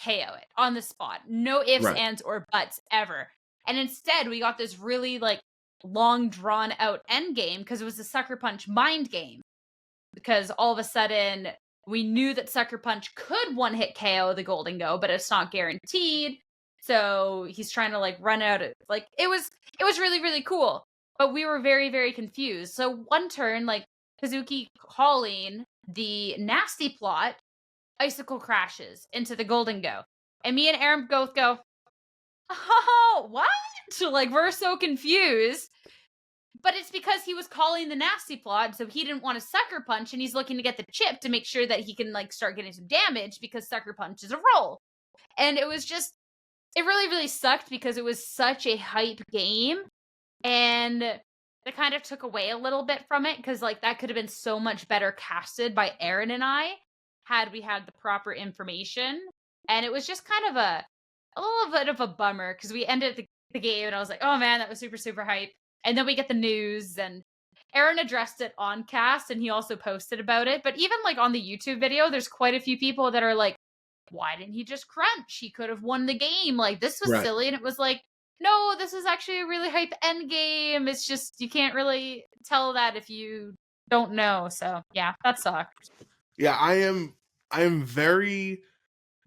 KO it on the spot. No ifs, Right. ands, or buts ever. And instead, we got this really like long drawn out end game because it was a Sucker Punch mind game. Because all of a sudden, we knew that Sucker Punch could one hit KO the Golden Go, but it's not guaranteed. So he's trying to like run out of like it was really, really cool. But we were very, very confused. So one turn, like Kazuki calling the nasty plot, Icicle crashes into the Golden Go. And me and Aaron both go, oh, what? Like, we're so confused. But it's because he was calling the nasty plot, so he didn't want to Sucker Punch, and he's looking to get the chip to make sure that he can, like, start getting some damage because Sucker Punch is a roll. And it was just, it really, really sucked because it was such a hype game. And it kind of took away a little bit from it because, like, that could have been so much better casted by Aaron and I had we had the proper information. And it was just kind of a little bit of a bummer because we ended the game and I was like, oh man, that was super, super hype. And then we get the news and Aaron addressed it on cast and he also posted about it. But even like on the YouTube video, there's quite a few people that are like, why didn't he just crunch? He could have won the game. Like, this was silly. And it was like, no, this is actually a really hype end game. It's just, you can't really tell that if you don't know. So yeah, that sucked. Yeah, I am very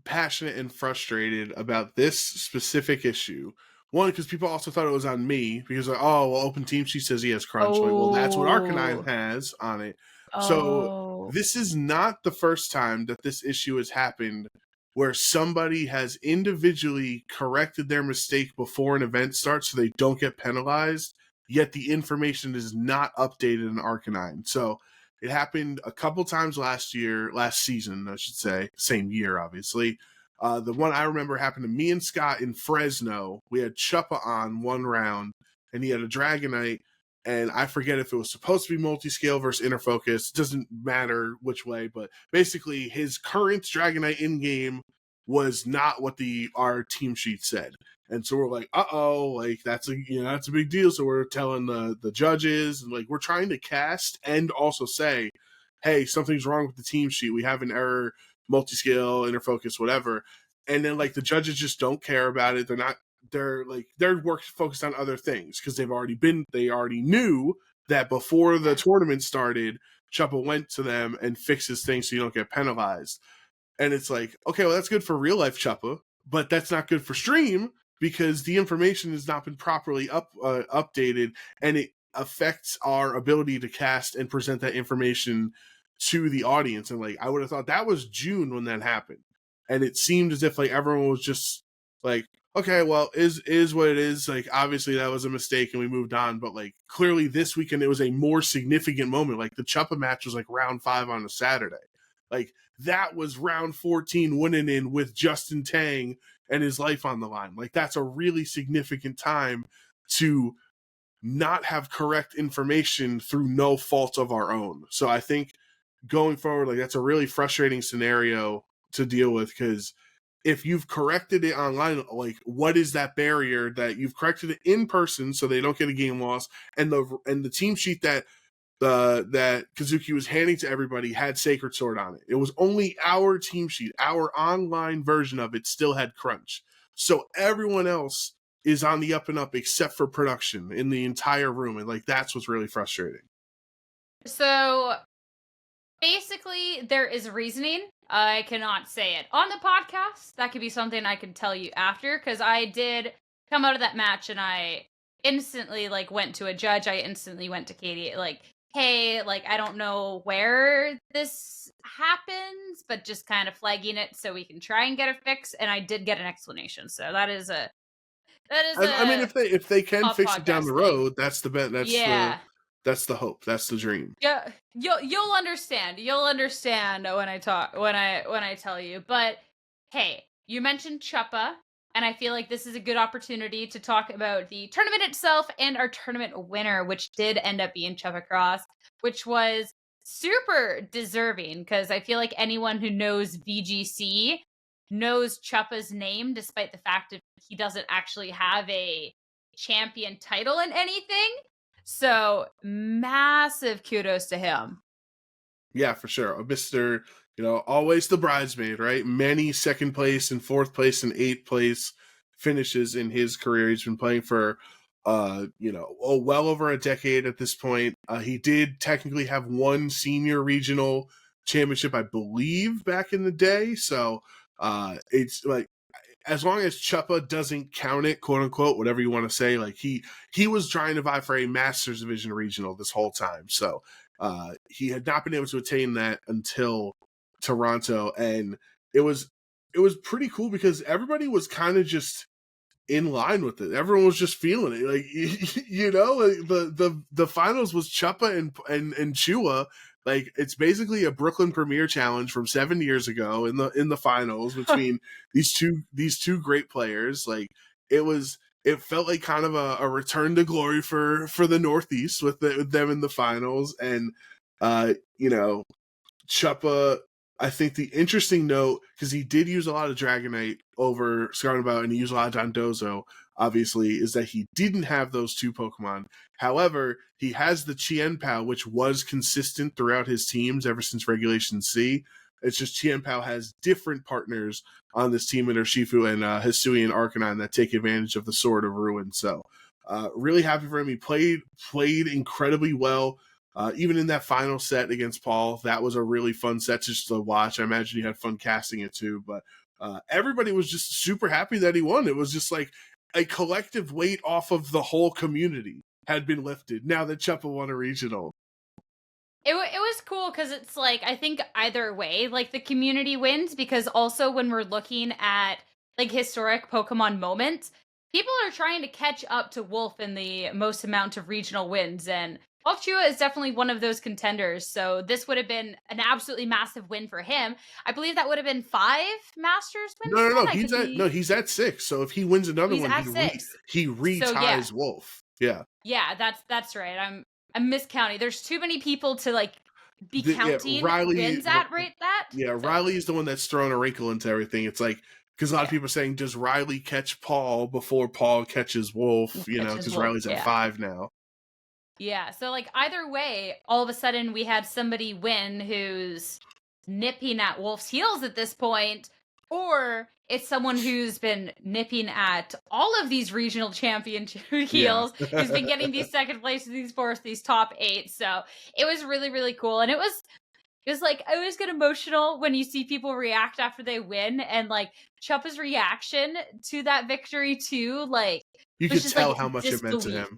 passionate and frustrated about this specific issue. One, because people also thought it was on me because like, oh, well, Open Team Sheet says he has crunch. Like, well, that's what Arcanine has on it. So this is not the first time that this issue has happened where somebody has individually corrected their mistake before an event starts so they don't get penalized, yet the information is not updated in Arcanine. So it happened a couple times last season, I should say, same year, obviously. The one I remember happened to me and Scott in Fresno. We had Chuppa on one round, and he had a Dragonite, and I forget if it was supposed to be multi-scale versus inner focus. It doesn't matter which way, but basically his current Dragonite in-game was not what our team sheet said. And so we're like, uh-oh, like that's a big deal. So we're telling the judges, and like we're trying to cast and also say, hey, something's wrong with the team sheet. We have an error, multi-scale, inner focus, whatever. And then like the judges just don't care about it. They're focused on other things because they already knew that before the tournament started, Chuppa went to them and fixed his thing so you don't get penalized. And it's like, okay, well, that's good for real life Chuppa, but that's not good for stream because the information has not been properly updated, and it affects our ability to cast and present that information to the audience. And like, I would have thought that was June when that happened, and it seemed as if like everyone was just like, okay, well, is what it is. Like, obviously that was a mistake and we moved on, but like clearly this weekend it was a more significant moment. Like the Chuppa match was like round 5 on a Saturday. Like that was round 14 winning in with Justin Tang and his life on the line. Like that's a really significant time to not have correct information through no fault of our own. So I think going forward, like that's a really frustrating scenario to deal with because if you've corrected it online, like what is that barrier that you've corrected it in person so they don't get a game loss, and the team sheet that Kazuki was handing to everybody had Sacred Sword on it. It was only our team sheet, our online version of it still had crunch. So everyone else is on the up and up except for production in the entire room, and like that's what's really frustrating. So basically there is reasoning. I cannot say it on the podcast. That could be something I can tell you after, because I did come out of that match and I instantly like went to a judge. I instantly went to Katie like, hey, like I don't know where this happens, but just kind of flagging it so we can try and get a fix. And I did get an explanation. So that is I mean, if they can fix it down the road, that's the bet. That's the hope. That's the dream. Yeah, you'll understand. You'll understand when I tell you. But hey, you mentioned Chuppa, and I feel like this is a good opportunity to talk about the tournament itself and our tournament winner, which did end up being Chuppa Cross, which was super deserving because I feel like anyone who knows VGC knows Chuppa's name, despite the fact that he doesn't actually have a champion title in anything. So massive kudos to him. Yeah, for sure. Mr. always the bridesmaid, right? Many second place and fourth place and eighth place finishes in his career. He's been playing for, well over a decade at this point. He did technically have one senior regional championship, I believe, back in the day. So it's like, as long as Chuppa doesn't count it, quote unquote, whatever you want to say, like he was trying to vie for a Masters Division regional this whole time. So he had not been able to attain that until Toronto, and it was pretty cool because everybody was kind of just in line with it. Everyone was just feeling it, like the finals was Chuppa and Chua. Like, it's basically a Brooklyn Premier Challenge from 7 years ago in the finals between these two great players. Like, it felt like kind of a return to glory for the Northeast with them in the finals. And Chuppa, I think the interesting note, because he did use a lot of Dragonite over Skarnabout and he used a lot of Dondozo, obviously, is that he didn't have those two Pokemon. However, he has the Chien-Pao, which was consistent throughout his teams ever since Regulation C. It's just Chien-Pao has different partners on this team in Urshifu and Hisui and Arcanine that take advantage of the Sword of Ruin. So really happy for him. He played incredibly well. Even in that final set against Paul, that was a really fun set just to watch. I imagine you had fun casting it too, but everybody was just super happy that he won. It was just like a collective weight off of the whole community had been lifted now that Chuppa won a regional. It was cool because it's like, I think either way, like the community wins, because also when we're looking at like historic Pokemon moments, people are trying to catch up to Wolf in the most amount of regional wins, and Chua is definitely one of those contenders, so this would have been an absolutely massive win for him. I believe that would have been 5 Masters wins. No, he's at 6. So if he wins another one, he reties Wolf. Yeah. Yeah, that's right. I'm miscounting. There's too many people to like be counting wins at right that. Yeah, so. Riley is the one that's thrown a wrinkle into everything. It's like, because a lot of people are saying, does Riley catch Paul before Paul catches Wolf? Because Riley's at 5 now. Yeah, so like either way, all of a sudden we had somebody win who's nipping at Wolf's heels at this point, or it's someone who's been nipping at all of these regional championship heels, who's been getting these second places, these fourths, these top 8. So it was really, really cool. And it was like, I always get emotional when you see people react after they win, and like Chuppa's reaction to that victory too, like you could tell how much it meant to him.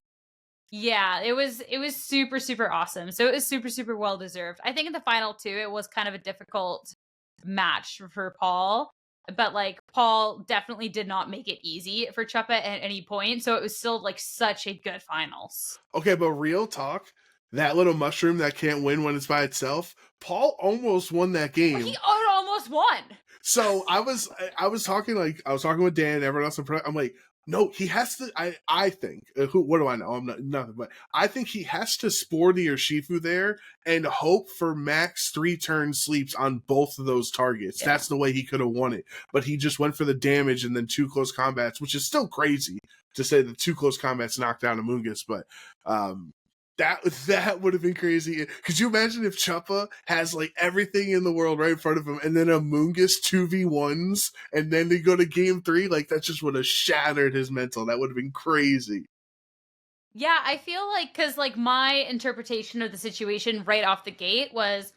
Yeah, it was super, super awesome. So it was super, super well deserved. I think in the final too, it was kind of a difficult match for Paul, but like Paul definitely did not make it easy for Chuppa at any point. So it was still like such a good finals. Okay, but real talk, that little mushroom that can't win when it's by itself, Paul almost won that game. He almost won. So I was talking with Dan and everyone else. I'm like, no, he has to. I think. What do I know? I'm not nothing, but I think he has to spore the Urshifu there and hope for max 3-turn sleeps on both of those targets. Yeah. That's the way he could have won it. But he just went for the damage and then 2 close combats, which is still crazy to say that 2 close combats knocked down Amoonguss. But that would have been crazy. Could you imagine if Chuppa has like everything in the world right in front of him, and then Amoonguss 2v1s, and then they go to game 3? Like, that just would have shattered his mental. That would have been crazy. Yeah, I feel like, because like my interpretation of the situation right off the gate was,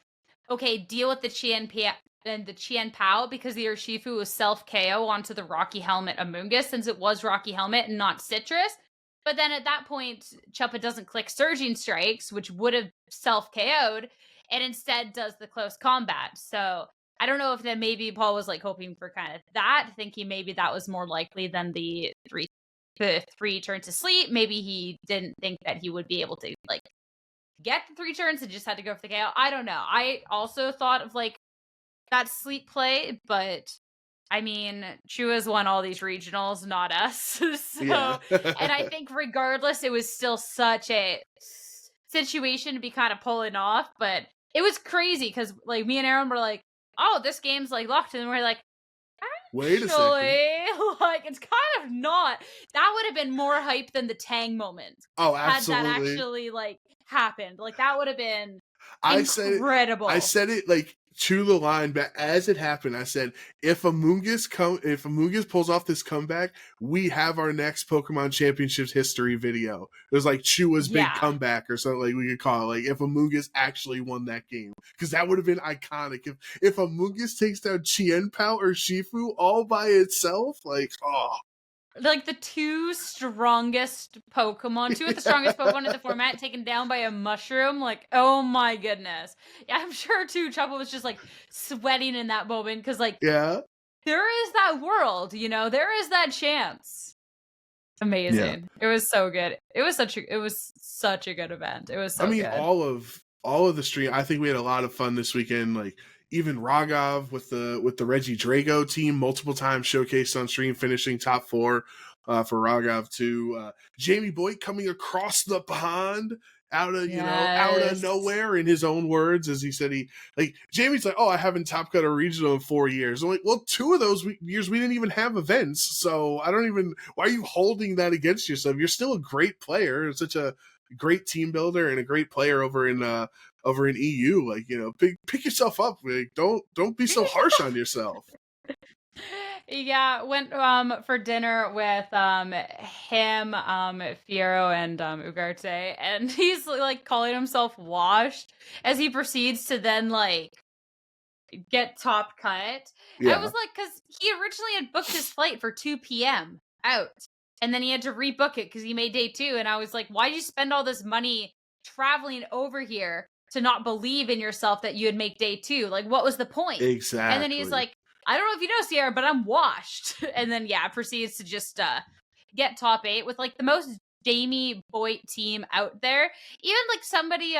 okay, deal with the Chien-Pao because the Urshifu was self-KO onto the Rocky Helmet Amoonguss, since it was Rocky Helmet and not Citrus. But then at that point, Chuppa doesn't click Surging Strikes, which would have self-KO'd, and instead does the close combat. So I don't know if then maybe Paul was like hoping for kind of that, thinking maybe that was more likely than the 3 turns to sleep. Maybe he didn't think that he would be able to like get the 3 turns and just had to go for the KO. I don't know. I also thought of like that sleep play, but I mean, Chua's won all these regionals, not us. So, yeah. And I think regardless, it was still such a situation to be kind of pulling off. But it was crazy because, like, me and Aaron were like, "Oh, this game's like locked," and we're like, "Wait a second, like it's kind of not." That would have been more hype than the Tang moment. Oh, absolutely. Had that actually like happened, like that would have been incredible. I said it like to the line, but as it happened, I said, if Amoonguss pulls off this comeback, we have our next Pokemon Championships history video. It was like Chua's big comeback or something like we could call it. Like if Amoonguss actually won that game, because that would have been iconic. If Amoonguss takes down Chien-Pao or Shifu all by itself, like like the two of the strongest Pokemon in the format taken down by a mushroom. Like, oh my goodness. Yeah, I'm sure too Trouble was just like sweating in that moment because like there is that world, there is that chance. Amazing. Yeah. It was so good. It was such a good event. It was so good. all of the stream, I think we had a lot of fun this weekend. Like even Raghav with the Reggie Drago team multiple times showcased on stream, finishing top 4 for Raghav too. Jamie Boyd coming across the pond out of nowhere, in his own words, as he said, Jamie's like, oh, I haven't top cut a regional in 4 years. I'm like, well, 2 of those years we didn't even have events, so why are you holding that against yourself? You're still a great player, such a great team builder and a great player over in EU. Like, pick yourself up. Like, don't be so harsh on yourself. Yeah, went for dinner with him, Fiero, and Ugarte, and he's like calling himself washed as he proceeds to then like get top cut. Yeah. I was like, because he originally had booked his flight for 2 p.m. out, and then he had to rebook it because he made day 2, and I was like, why did you spend all this money traveling over here to not believe in yourself that you would make day 2? Like, what was the point? Exactly. And then he's like, I don't know if you know, Sierra, but I'm washed. And then, proceeds to just get top 8 with, like, the most Jamie Boyd team out there. Even, like, somebody,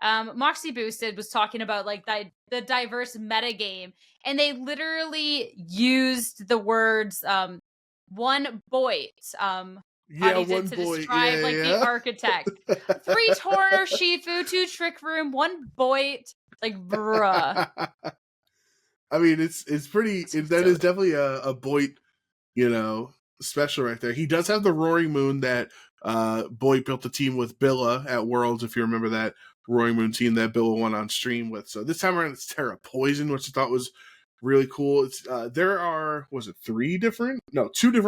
Moxie Boosted was talking about, like, the diverse metagame. And they literally used the words, one Boyd, one to describe, the architect. 3 Torner, Shifu, 2 Trick Room, 1 Boyd. Like, bruh. I mean, it's pretty. That is definitely a Boyd, special right there. He does have the Roaring Moon that Boyd built the team with Billa at Worlds, if you remember that Roaring Moon team that Billa won on stream with. So this time around, it's Terra Poison, which I thought was really cool. It's there are 2 different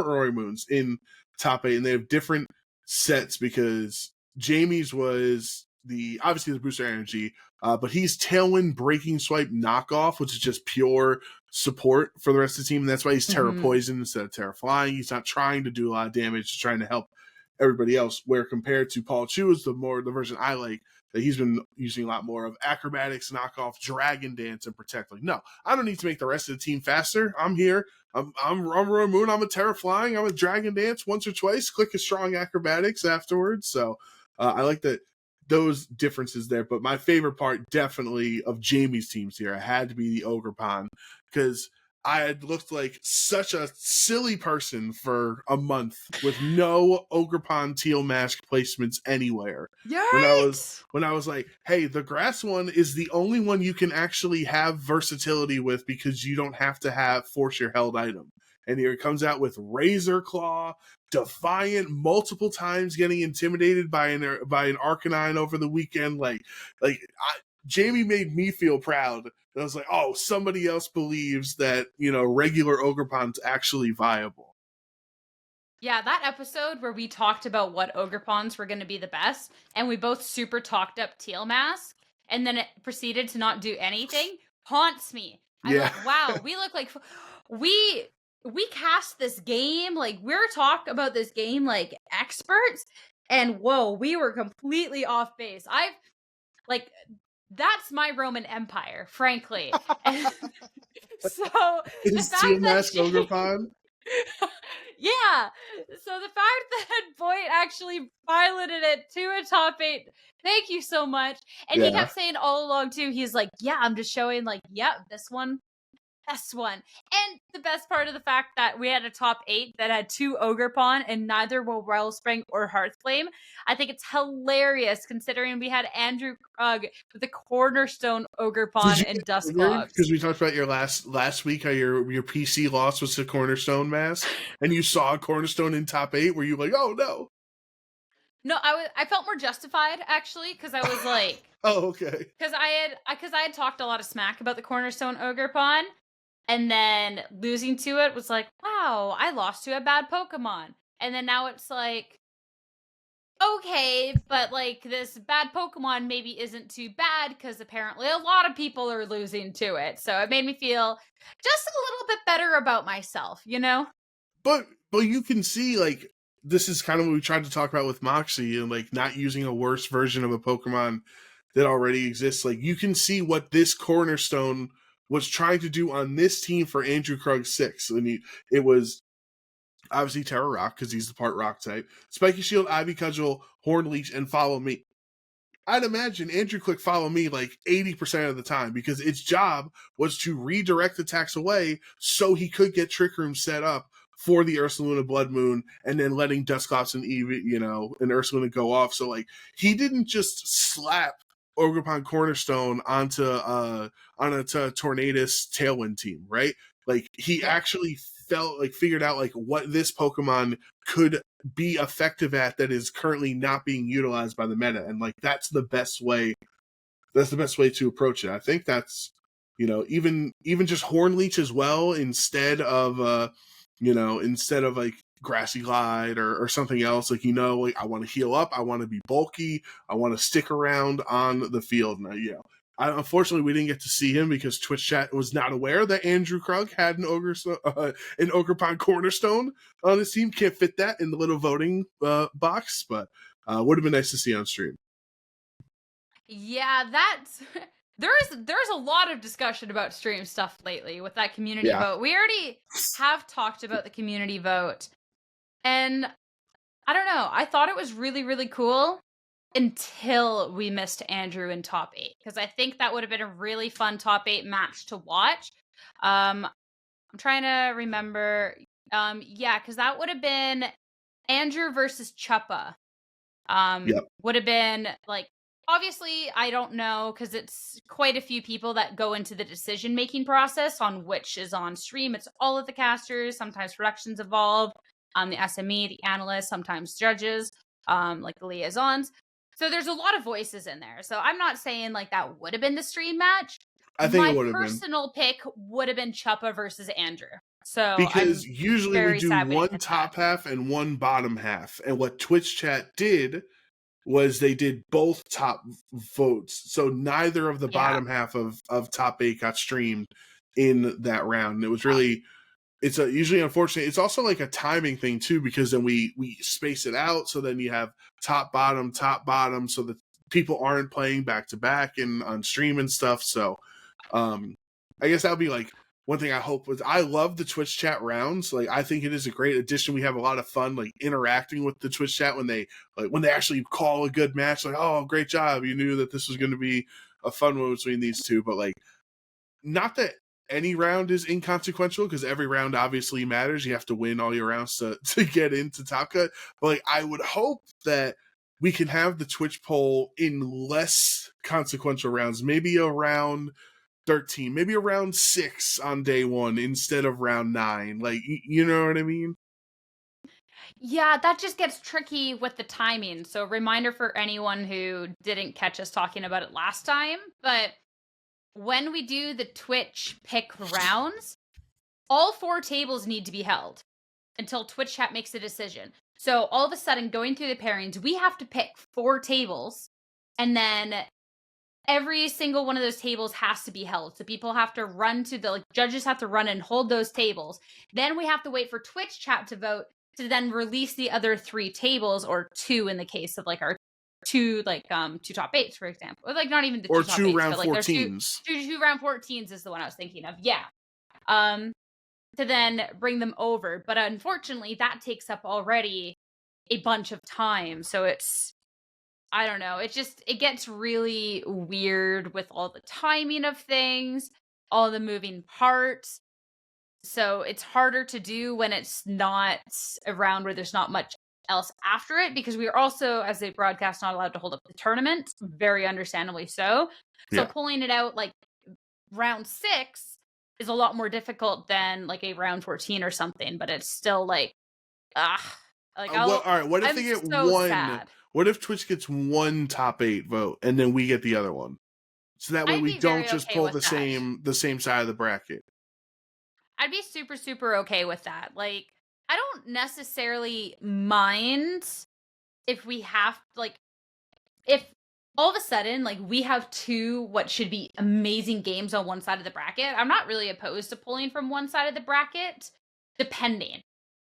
Roaring Moons in top 8, and they have different sets because Jamie's was obviously the booster energy, but he's Tailwind Breaking Swipe knockoff, which is just pure support for the rest of the team. And that's why he's Terra Poison instead of Terra Flying. He's not trying to do a lot of damage, just trying to help everybody else. Where compared to Paul Chu is the version I like, that he's been using a lot more of Acrobatics, Knockoff, Dragon Dance, and Protect. Like, no, I don't need to make the rest of the team faster. I'm here. I'm Roaring Moon. I'm a Terra Flying. I'm a Dragon Dance once or twice. Click a strong Acrobatics afterwards. So I like that. Those differences there, but my favorite part definitely of Jamie's teams here had to be the Ogerpon, because I had looked like such a silly person for a month with no Ogerpon teal mask placements anywhere. Yikes! When I was like, hey, the grass one is the only one you can actually have versatility with because you don't have to force your held item. And here it comes out with Razor Claw, Defiant, multiple times getting intimidated by an Arcanine over the weekend. Jamie made me feel proud. And I was like, oh, somebody else believes that, regular Ogerpon's actually viable. Yeah, that episode where we talked about what Ogerpons were going to be the best, and we both super talked up Teal Mask, and then it proceeded to not do anything, haunts me. I'm like, wow, we look like... We cast this game, like, we're talking about this game like experts, and whoa, we were completely off base. That's my Roman Empire, frankly. So is Teal Mask Ogerpon? Yeah. So the fact that Boyd actually piloted it to a top 8, thank you so much. And he kept saying all along too, he's like, yeah, I'm just showing like, this one. And the best part of the fact that we had a top 8 that had 2 Ogerpon and neither were Wellspring or Hearthflame. I think it's hilarious considering we had Andrew Krug with the Cornerstone Ogerpon and Dusclops. Because we talked about your last week how your PC loss was the Cornerstone mask, and you saw a Cornerstone in top 8. Were you like, oh no? No, I felt more justified actually because I was like, Oh, okay. because I had talked a lot of smack about the Cornerstone Ogerpon, and then losing to it was like, wow, I lost to a bad Pokemon, and then now it's like, okay, but like this bad Pokemon maybe isn't too bad because apparently a lot of people are losing to it, so it made me feel just a little bit better about myself, you know? But you can see, like, this is kind of what we tried to talk about with Moxie and like not using a worse version of a Pokemon that already exists. Like, you can see what this Cornerstone was trying to do on this team for Andrew Krug 6. And it was obviously Terra Rock because he's the part Rock type, Spiky Shield, Ivy Cudgel, Horn Leech, and Follow Me. I'd imagine Andrew clicked Follow Me like 80% of the time because its job was to redirect attacks away so he could get Trick Room set up for the Ursaluna Blood Moon and then letting Dusclops and Eevee, and Ursaluna go off. So, like, he didn't just slap Ogerpon Cornerstone onto a Tornadus Tailwind team, right? Like, he actually figured out like what this Pokemon could be effective at that is currently not being utilized by the meta, and like that's the best way to approach it. I think that's even just Horn Leech as well, instead of like Grassy Glide or something else. Like, like, I want to heal up, I want to be bulky, I want to stick around on the field. And unfortunately, we didn't get to see him because Twitch chat was not aware that Andrew Krug had an Ogerpon Cornerstone on his team. Can't fit that in the little voting box, but would have been nice to see on stream. Yeah, that's there's a lot of discussion about stream stuff lately with that community vote. We already have talked about the community vote, and I don't know. I thought it was really, really cool until we missed Andrew in top 8, because I think that would have been a really fun top 8 match to watch. I'm trying to remember. Yeah, because that would have been Andrew versus Chuppa. Would have been like, obviously, I don't know because it's quite a few people that go into the decision making process on which is on stream. It's all of the casters, sometimes productions involved, the SME, the analysts, sometimes judges, like the liaisons. So there's a lot of voices in there. So I'm not saying like that would have been the stream match. I think my personal pick would have been Chuppa versus Andrew. So because usually we do one top half and one bottom half, and what Twitch chat did was they did both top votes, so neither of the bottom half of top 8 got streamed in that round. And it was really, it's usually unfortunate. It's also like a timing thing too, because then we space it out, so then you have top bottom, so that people aren't playing back to back and on stream and stuff. So I guess that would be like one thing I hope was, I love the Twitch chat rounds. Like, I think it is a great addition. We have a lot of fun, like, interacting with the Twitch chat when they actually call a good match. Like, oh, great job. You knew that this was going to be a fun one between these two. But, like, not that any round is inconsequential, because every round obviously matters. You have to win all your rounds to get into Top Cut. But, like, I would hope that we can have the Twitch poll in less consequential rounds, maybe around 13, maybe around 6 on day 1 instead of round 9. Like, you know what I mean? Yeah, that just gets tricky with the timing. So, reminder for anyone who didn't catch us talking about it last time, but when we do the Twitch pick rounds, all 4 tables need to be held until Twitch chat makes a decision. So, all of a sudden, going through the pairings, we have to pick 4 tables, and then every single one of those tables has to be held. So people have to run to judges have to run and hold those tables. Then we have to wait for Twitch chat to vote to then release the other 3 tables, or 2 in the case of like our 2 2 top 8s, for example. Or like not even the 2 top 8s, round but like 14s. Two round 14s is the one I was thinking of. Yeah. To then bring them over. But unfortunately, that takes up already a bunch of time. So it's, I don't know. It gets really weird with all the timing of things, all the moving parts. So it's harder to do when it's not around where there's not much else after it, because we are also, as a broadcast, not allowed to hold up the tournament, very understandably so. So pulling it out like round 6 is a lot more difficult than like a round 14 or something, but it's still like, all right, what if they get one? Sad. What if Twitch gets one top 8 vote and then we get the other one? So that way I'd we be don't very just okay pull with the that. same side of the bracket. I'd be super, super okay with that. Like, I don't necessarily mind if we have, like, if all of a sudden, like, we have two what should be amazing games on one side of the bracket. I'm not really opposed to pulling from one side of the bracket, depending.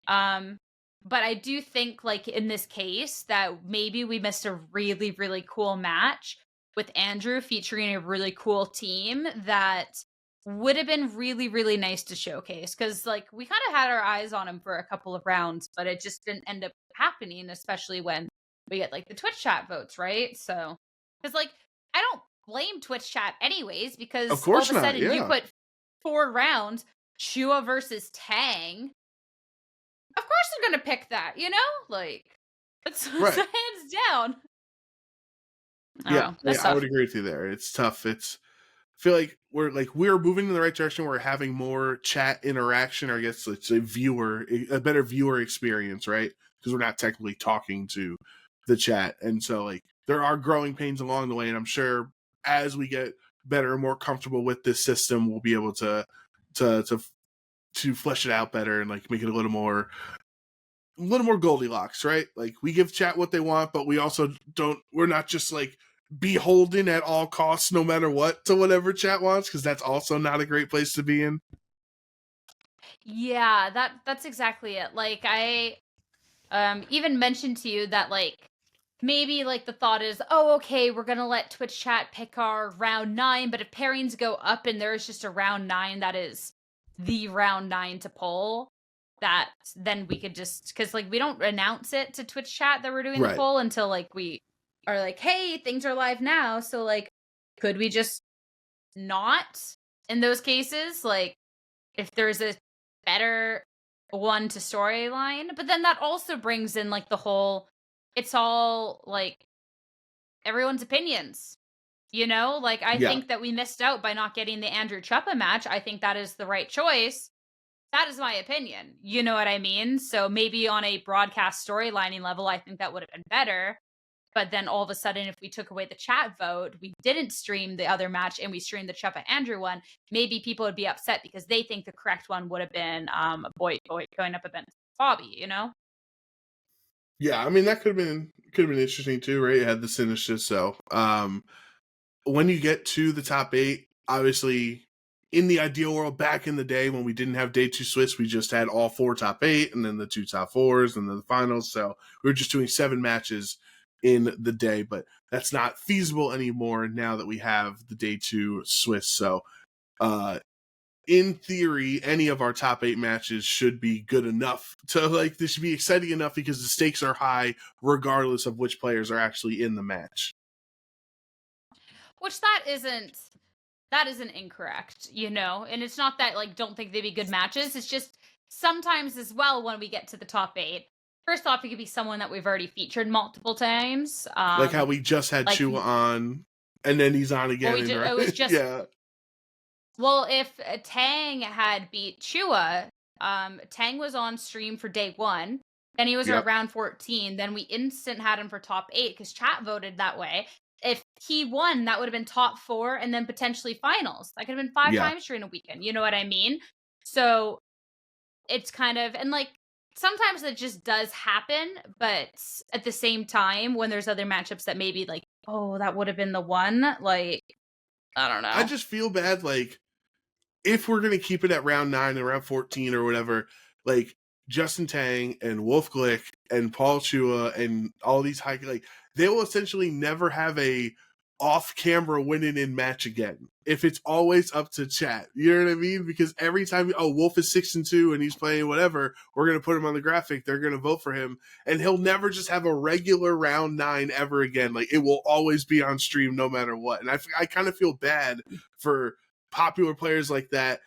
But I do think, like, in this case, that maybe we missed a really, really cool match with Andrew featuring a really cool team that would have been really, really nice to showcase. Because, like, we kind of had our eyes on him for a couple of rounds, but it just didn't end up happening, especially when we get, like, the Twitch chat votes, right? So, because, like, I don't blame Twitch chat anyways, Of because all of course a not. sudden you Yeah. put 4 rounds, Chua versus Tang. Of course they're gonna pick that, you know? Like, it's Right. hands down. Yeah, That's I would tough. agree with you there. It's tough. I feel like we're moving in the right direction. We're having more chat interaction, or I guess it's a better viewer experience, right? Because we're not technically talking to the chat, and so like there are growing pains along the way. And I'm sure as we get better and more comfortable with this system, we'll be able to flesh it out better and like make it a little more Goldilocks, right? Like we give chat what they want, but we also we're not just like beholden at all costs, no matter what, to whatever chat wants, because that's also not a great place to be in. Yeah, that's exactly it. Like, I even mentioned to you that, like, maybe, like, the thought is, oh, okay, we're gonna let Twitch chat pick our round 9, but if pairings go up and there's just a round 9 that is the round 9 to pull, that then we could just, because, like, we don't announce it to Twitch chat that we're doing the Right. poll until, like, we are like, hey, things are live now, so, like, could we just not in those cases? Like, if there's a better one to storyline, but then that also brings in, like, the whole, it's all, like, everyone's opinions, you know? Like, I Yeah. think that we missed out by not getting the Andrew Chuppa match. I think that is the right choice. That is my opinion. You know what I mean? So maybe on a broadcast storylining level, I think that would have been better. But then all of a sudden, if we took away the chat vote, we didn't stream the other match and we streamed the Chuppa Andrew one, maybe people would be upset because they think the correct one would have been Boy going up against Bobby, you know? Yeah, I mean that could have been interesting too, right? It had the sinister. So when you get to the top 8, obviously in the ideal world back in the day when we didn't have day 2 Swiss, we just had all 4 top 8 and then the 2 top 4s and then the finals. So we were just doing 7 matches in the day, but that's not feasible anymore now that we have the day 2 Swiss. So in theory, any of our top 8 matches should be good enough to, like, this should be exciting enough because the stakes are high regardless of which players are actually in the match. Which that isn't incorrect, you know? And it's not that, like, don't think they'd be good matches. It's just sometimes as well when we get to the top 8, first off, it could be someone that we've already featured multiple times. Like how we just had like, Chua on, and then he's on again. well, it was just, yeah. well, if Tang had beat Chua, Tang was on stream for day 1, then he was around 14, then we instant had him for top 8 because chat voted that way. If he won, that would have been top 4 and then potentially finals. That could have been 5 times during a weekend. You know what I mean? So it's kind of, and like, sometimes it just does happen, but at the same time, when there's other matchups that maybe like, oh, that would have been the one, like, I don't know. I just feel bad, like, if we're gonna keep it at round 9 and round 14 or whatever, like Justin Tang and Wolf Glick and Paul Chua and all these high, like, they will essentially never have a off-camera winning in match again if it's always up to chat. You know what I mean? Because every time, oh, Wolf is 6-2 and he's playing whatever, we're gonna put him on the graphic. They're gonna vote for him, and he'll never just have a regular round 9 ever again. Like, it will always be on stream no matter what. And I kind of feel bad for popular players like that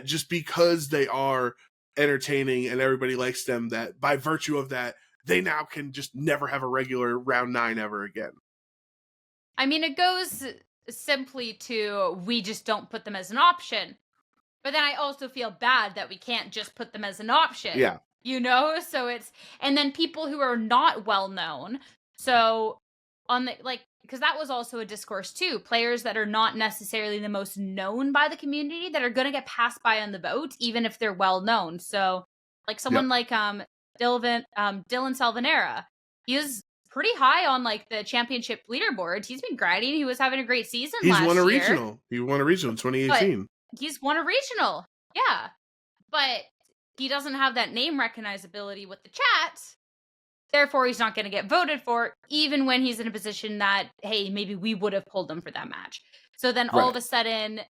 just because they are entertaining and everybody likes them, that by virtue of that they now can just never have a regular round 9 ever again. I mean, it goes simply to, we just don't put them as an option. But then I also feel bad that we can't just put them as an option. Yeah. You know? So it's, and then people who are not well known. So on the because that was also a discourse too. Players that are not necessarily the most known by the community that are going to get passed by on the vote, even if they're well known. So like someone Yep. like Dylan Salvanera, he is pretty high on like the championship leaderboard. He's been grinding. He was having a great season He's won a last year. regional. He won a regional in But 2018. he's won a regional. Yeah. But he doesn't have that name recognizability with the chat. Therefore, he's not going to get voted for, even when he's in a position that, hey, maybe we would have pulled him for that match. So then all of a sudden,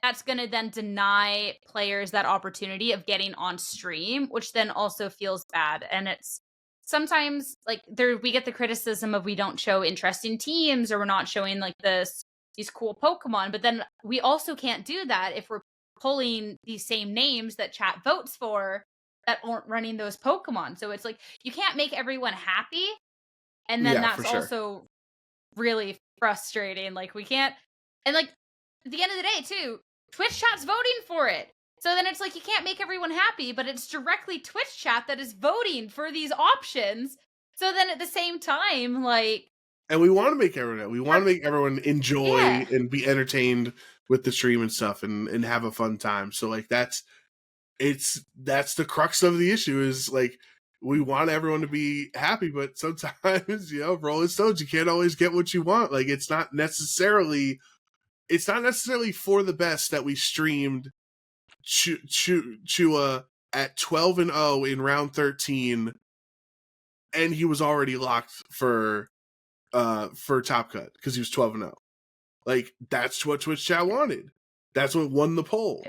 that's going to then deny players that opportunity of getting on stream, which then also feels bad. And it's sometimes like we get the criticism of we don't show interesting teams or we're not showing like these cool Pokemon. But then we also can't do that if we're pulling these same names that chat votes for that aren't running those Pokemon. So it's like you can't make everyone happy. And then that's also really frustrating. Like we can't, and like at the end of the day too, Twitch chat's voting for it. So then it's like you can't make everyone happy, but it's directly Twitch chat that is voting for these options. So then at the same time, like, and we want to make everyone enjoy and be entertained with the stream and stuff and have a fun time. So like that's the crux of the issue is like we want everyone to be happy, but sometimes, Rolling Stones, you can't always get what you want. Like it's not necessarily for the best that we streamed Chua at 12-0 in round 13 and he was already locked for Top Cut because he was 12-0. Like that's what Twitch chat wanted. That's what won the poll.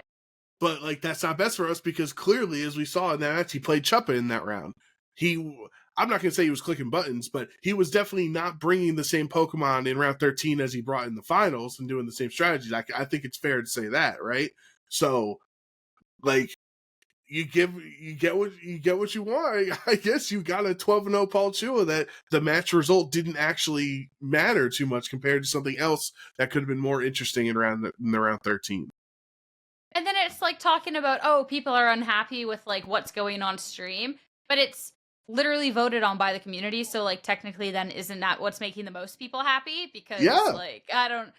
But like that's not best for us because clearly, as we saw in that match, he played Chuppa in that round. I'm not going to say he was clicking buttons, but he was definitely not bringing the same Pokemon in round 13 as he brought in the finals and doing the same strategies. I think it's fair to say that, right? So, like, you get what you want. I guess you got a 12-0 Paul Chua that the match result didn't actually matter too much compared to something else that could have been more interesting in the round 13. And then it's like talking about, oh, people are unhappy with like what's going on stream, but it's literally voted on by the community. So like technically then isn't that what's making the most people happy? Because like, I don't,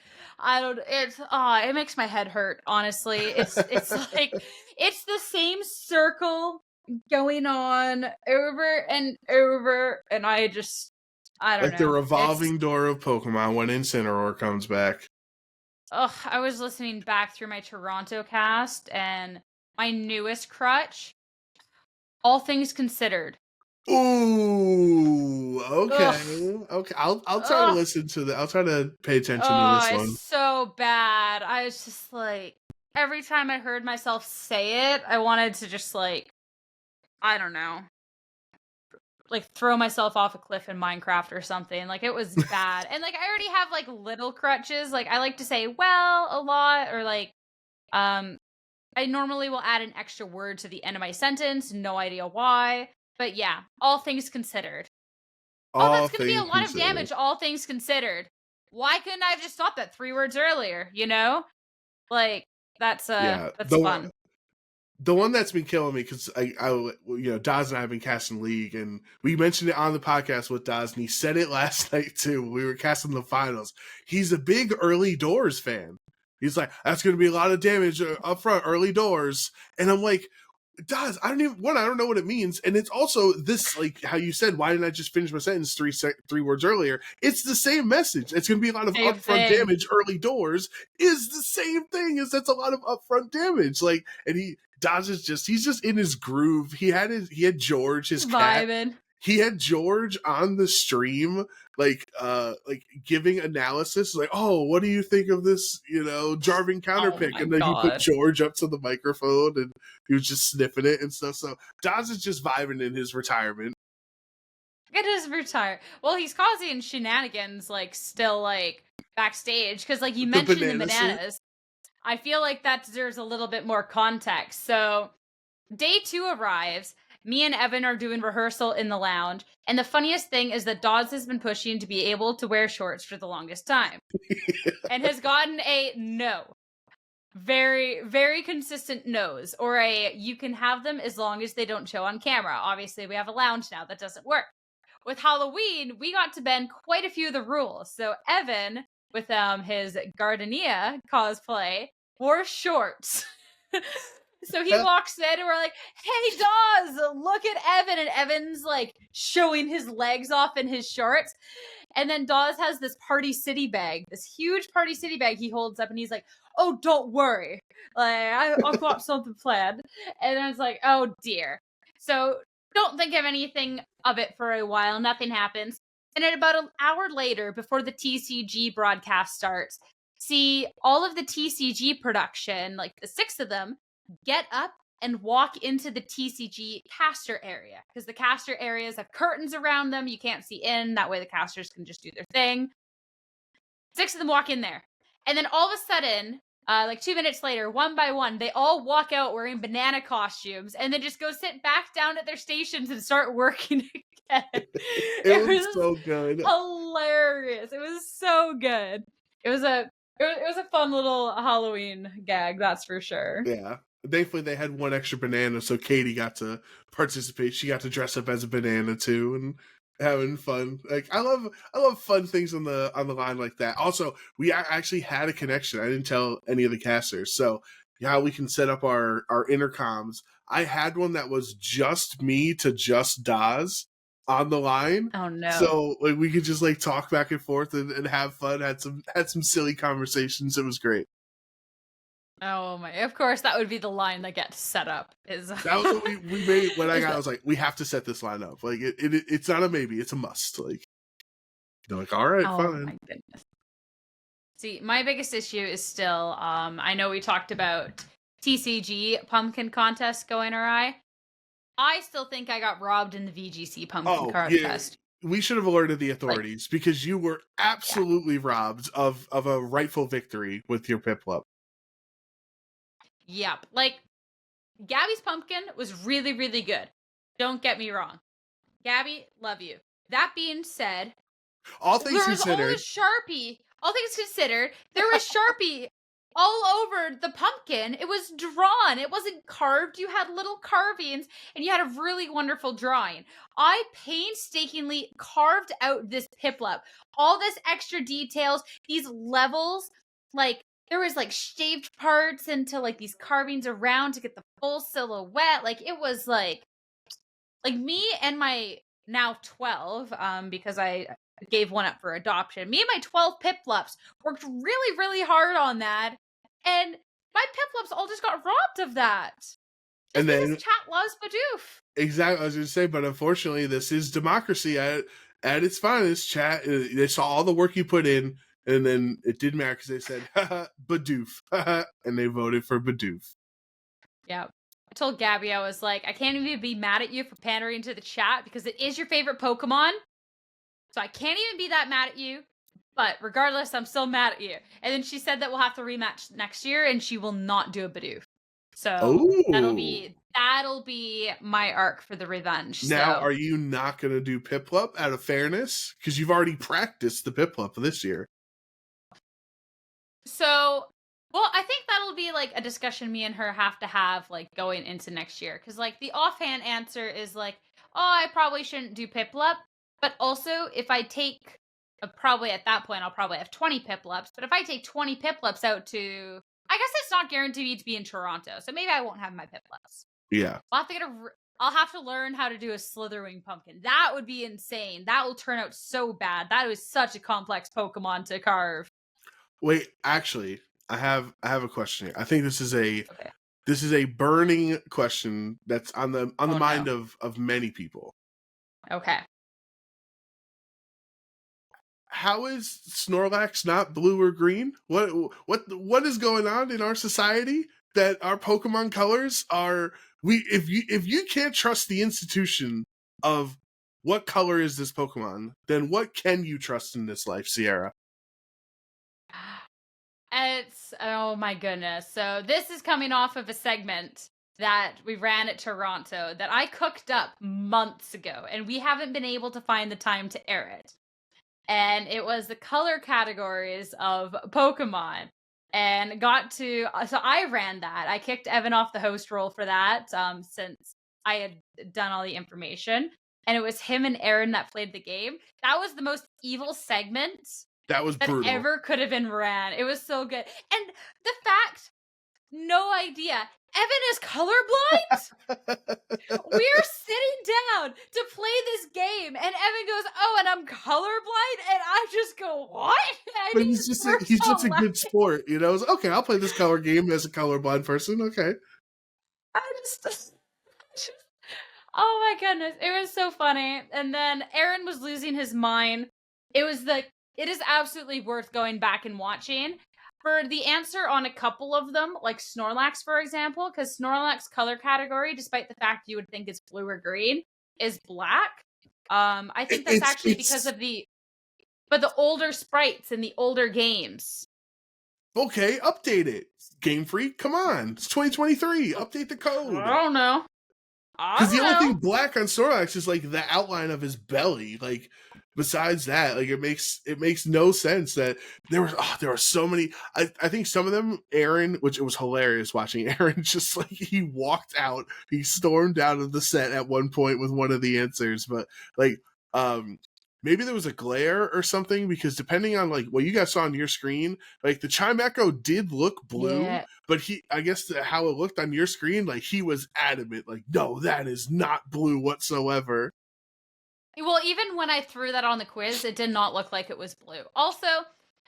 it makes my head hurt. Honestly, it's like, it's the same circle going on over and over. And I don't know. Like the revolving door of Pokemon when Incineroar comes back. Ugh, I was listening back through my Toronto cast and my newest crutch, All Things Considered. Ooh, okay. Ugh. Okay. I'll try to listen to that. I'll try to pay attention to this one. It's so bad. I was just like, every time I heard myself say it, I wanted to just like, I don't know, like throw myself off a cliff in Minecraft or something. Like it was bad. And like I already have like little crutches. Like I like to say well a lot, or like I normally will add an extra word to the end of my sentence, no idea why. But yeah, all things considered. That's gonna be a lot of damage, all things considered. Why couldn't I have just stopped that 3 words earlier, Like that's fun. The one that's been killing me because Daz and I have been casting League, and we mentioned it on the podcast with Daz, and he said it last night too. We were casting the finals. He's a big early doors fan. He's like, that's going to be a lot of damage up front, early doors, and I'm like, Daz, I don't know what it means, and it's also this, like how you said, why didn't I just finish my sentence 3 words earlier? It's the same message. It's going to be a lot of upfront damage. Early doors is the same thing. That's a lot of upfront damage. Like, and Daz is he's just in his groove. He had George, his cat. Vibing. He had George on the stream, like giving analysis, like, oh, what do you think of this, Jarvan counter pick? And then he put George up to the microphone and he was just sniffing it and stuff. So Daz is just vibing in his retirement. It is retired. Well, he's causing shenanigans, like, still, like, backstage. Because, like, you mentioned the bananas. I feel like that deserves a little bit more context. So, day 2 arrives. Me and Evan are doing rehearsal in the lounge. And the funniest thing is that Dawes has been pushing to be able to wear shorts for the longest time. And has gotten a no. Very, very consistent no's. Or a, you can have them as long as they don't show on camera. Obviously, we have a lounge now. That doesn't work. with Halloween, we got to bend quite a few of the rules. So Evan, with his Gardenia cosplay, wore shorts. So he walks in and we're like, hey, Dawes, look at Evan. And Evan's like showing his legs off in his shorts. And then Dawes has this Party City bag, this huge Party City bag he holds up, and he's like, oh, don't worry. Like, I've got something planned. And I was like, oh, dear. So don't think of anything of it for a while. Nothing happens. And then about an hour later, before the TCG broadcast starts, see all of the TCG production, like the 6 of them, get up and walk into the TCG caster area, because the caster areas have curtains around them. You can't see in. That way the casters can just do their thing. 6 of them walk in there. And then all of a sudden, like 2 minutes later, one by one, they all walk out wearing banana costumes and then just go sit back down at their stations and start working again. It was so good. Hilarious. It was so good. It was a fun little Halloween gag, that's for sure. Yeah. Thankfully, they had one extra banana, so Katie got to participate. She got to dress up as a banana too, and having fun. Like I love fun things on the line like that. Also, we actually had a connection. I didn't tell any of the casters, so yeah, we can set up our intercoms. I had one that was just me to just Dawes on the line. Oh no! So like we could just like talk back and forth and have fun. Had some silly conversations. It was great. Oh my! Of course, that would be the line that gets set up. Is that was what we made when I was like, we have to set this line up. Like it's not a maybe, it's a must. Like they're like, all right, fine. Oh my goodness. See, my biggest issue is still, I know we talked about TCG pumpkin contest going awry. I still think I got robbed in the VGC pumpkin contest. We should have alerted the authorities, because you were absolutely robbed of a rightful victory with your Piplup. Yep. Like, Gabby's pumpkin was really, really good. Don't get me wrong. Gabby, love you. That being said, all things considered, there was Sharpie all over the pumpkin. It was drawn. It wasn't carved. You had little carvings, and you had a really wonderful drawing. I painstakingly carved out this Piplup. All this extra details, these levels, like, there was like shaved parts into like these carvings around to get the full silhouette. Like it was like me and my now 12, because I gave one up for adoption. Me and my 12 Piplups worked really, really hard on that. And my Piplups all just got robbed of that. And then chat loves Bidoof. Exactly. I was going to say, but unfortunately this is democracy at its finest. Chat, they saw all the work you put in. And then it didn't matter because they said, haha, Bidoof. And they voted for Bidoof. Yeah. I told Gabby, I was like, I can't even be mad at you for pandering to the chat because it is your favorite Pokemon. So I can't even be that mad at you. But regardless, I'm still mad at you. And then she said that we'll have to rematch next year and she will not do a Bidoof. So that'll be my arc for the revenge. Now, are you not going to do Piplup out of fairness? Because you've already practiced the Piplup this year. So, well, I think that'll be like a discussion me and her have to have like going into next year. Because like the offhand answer is like, oh, I probably shouldn't do Piplup. But also, if I take, probably at that point, I'll probably have 20 Piplups. But if I take 20 Piplups out to, I guess it's not guaranteed to be in Toronto. So maybe I won't have my Piplups. Yeah. I'll have to learn how to do a Slitherwing pumpkin. That would be insane. That will turn out so bad. That was such a complex Pokemon to carve. Wait, actually, I have a question here. I think this is a burning question that's on the mind of many people. Okay. How is Snorlax not blue or green? What is going on in our society that our Pokemon colors are if you can't trust the institution of what color is this Pokemon, then what can you trust in this life, Sierra? Oh my goodness. So this is coming off of a segment that we ran at Toronto that I cooked up months ago, and we haven't been able to find the time to air it. And it was the color categories of Pokemon. And so I ran that. I kicked Evan off the host role for that, since I had done all the information. and it was him and Aaron that played the game. That was the most evil segment That was that brutal. ever could have been ran. It was so good. And the fact, no idea, Evan is colorblind? We're sitting down to play this game, and Evan goes, "Oh, and I'm colorblind," and I just go, "What?" But he's just a good sport, you know. Okay, I'll play this color game as a colorblind person. Okay. I just oh my goodness, it was so funny. And then Aaron was losing his mind. It is absolutely worth going back and watching. For the answer on a couple of them, like Snorlax, for example, because Snorlax color category, despite the fact you would think it's blue or green, is black. I think that's actually because of the older sprites in the older games. Okay, update it. Game Freak, come on. It's 2023. Update the code. I don't know. Because the only thing black on Snorlax is like the outline of his belly. Like, besides that, like it makes no sense that there were so many. I think some of them, Aaron, which it was hilarious watching Aaron just like he walked out, he stormed out of the set at one point with one of the answers, but like maybe there was a glare or something, because depending on like what you guys saw on your screen, like the Chimecho did look blue, but I guess how it looked on your screen, like he was adamant, like, no, that is not blue whatsoever. Well, even when I threw that on the quiz, it did not look like it was blue. Also,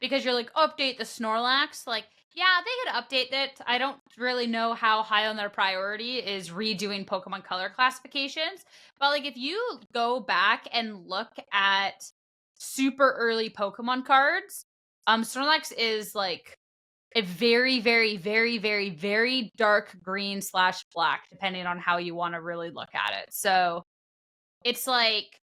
because you're like, update the Snorlax, like, yeah, they could update it. I don't really know how high on their priority is redoing Pokemon color classifications. But, like, if you go back and look at super early Pokemon cards, Snorlax is, like, a very, very, very, very, very dark green / black, depending on how you want to really look at it. So, it's like,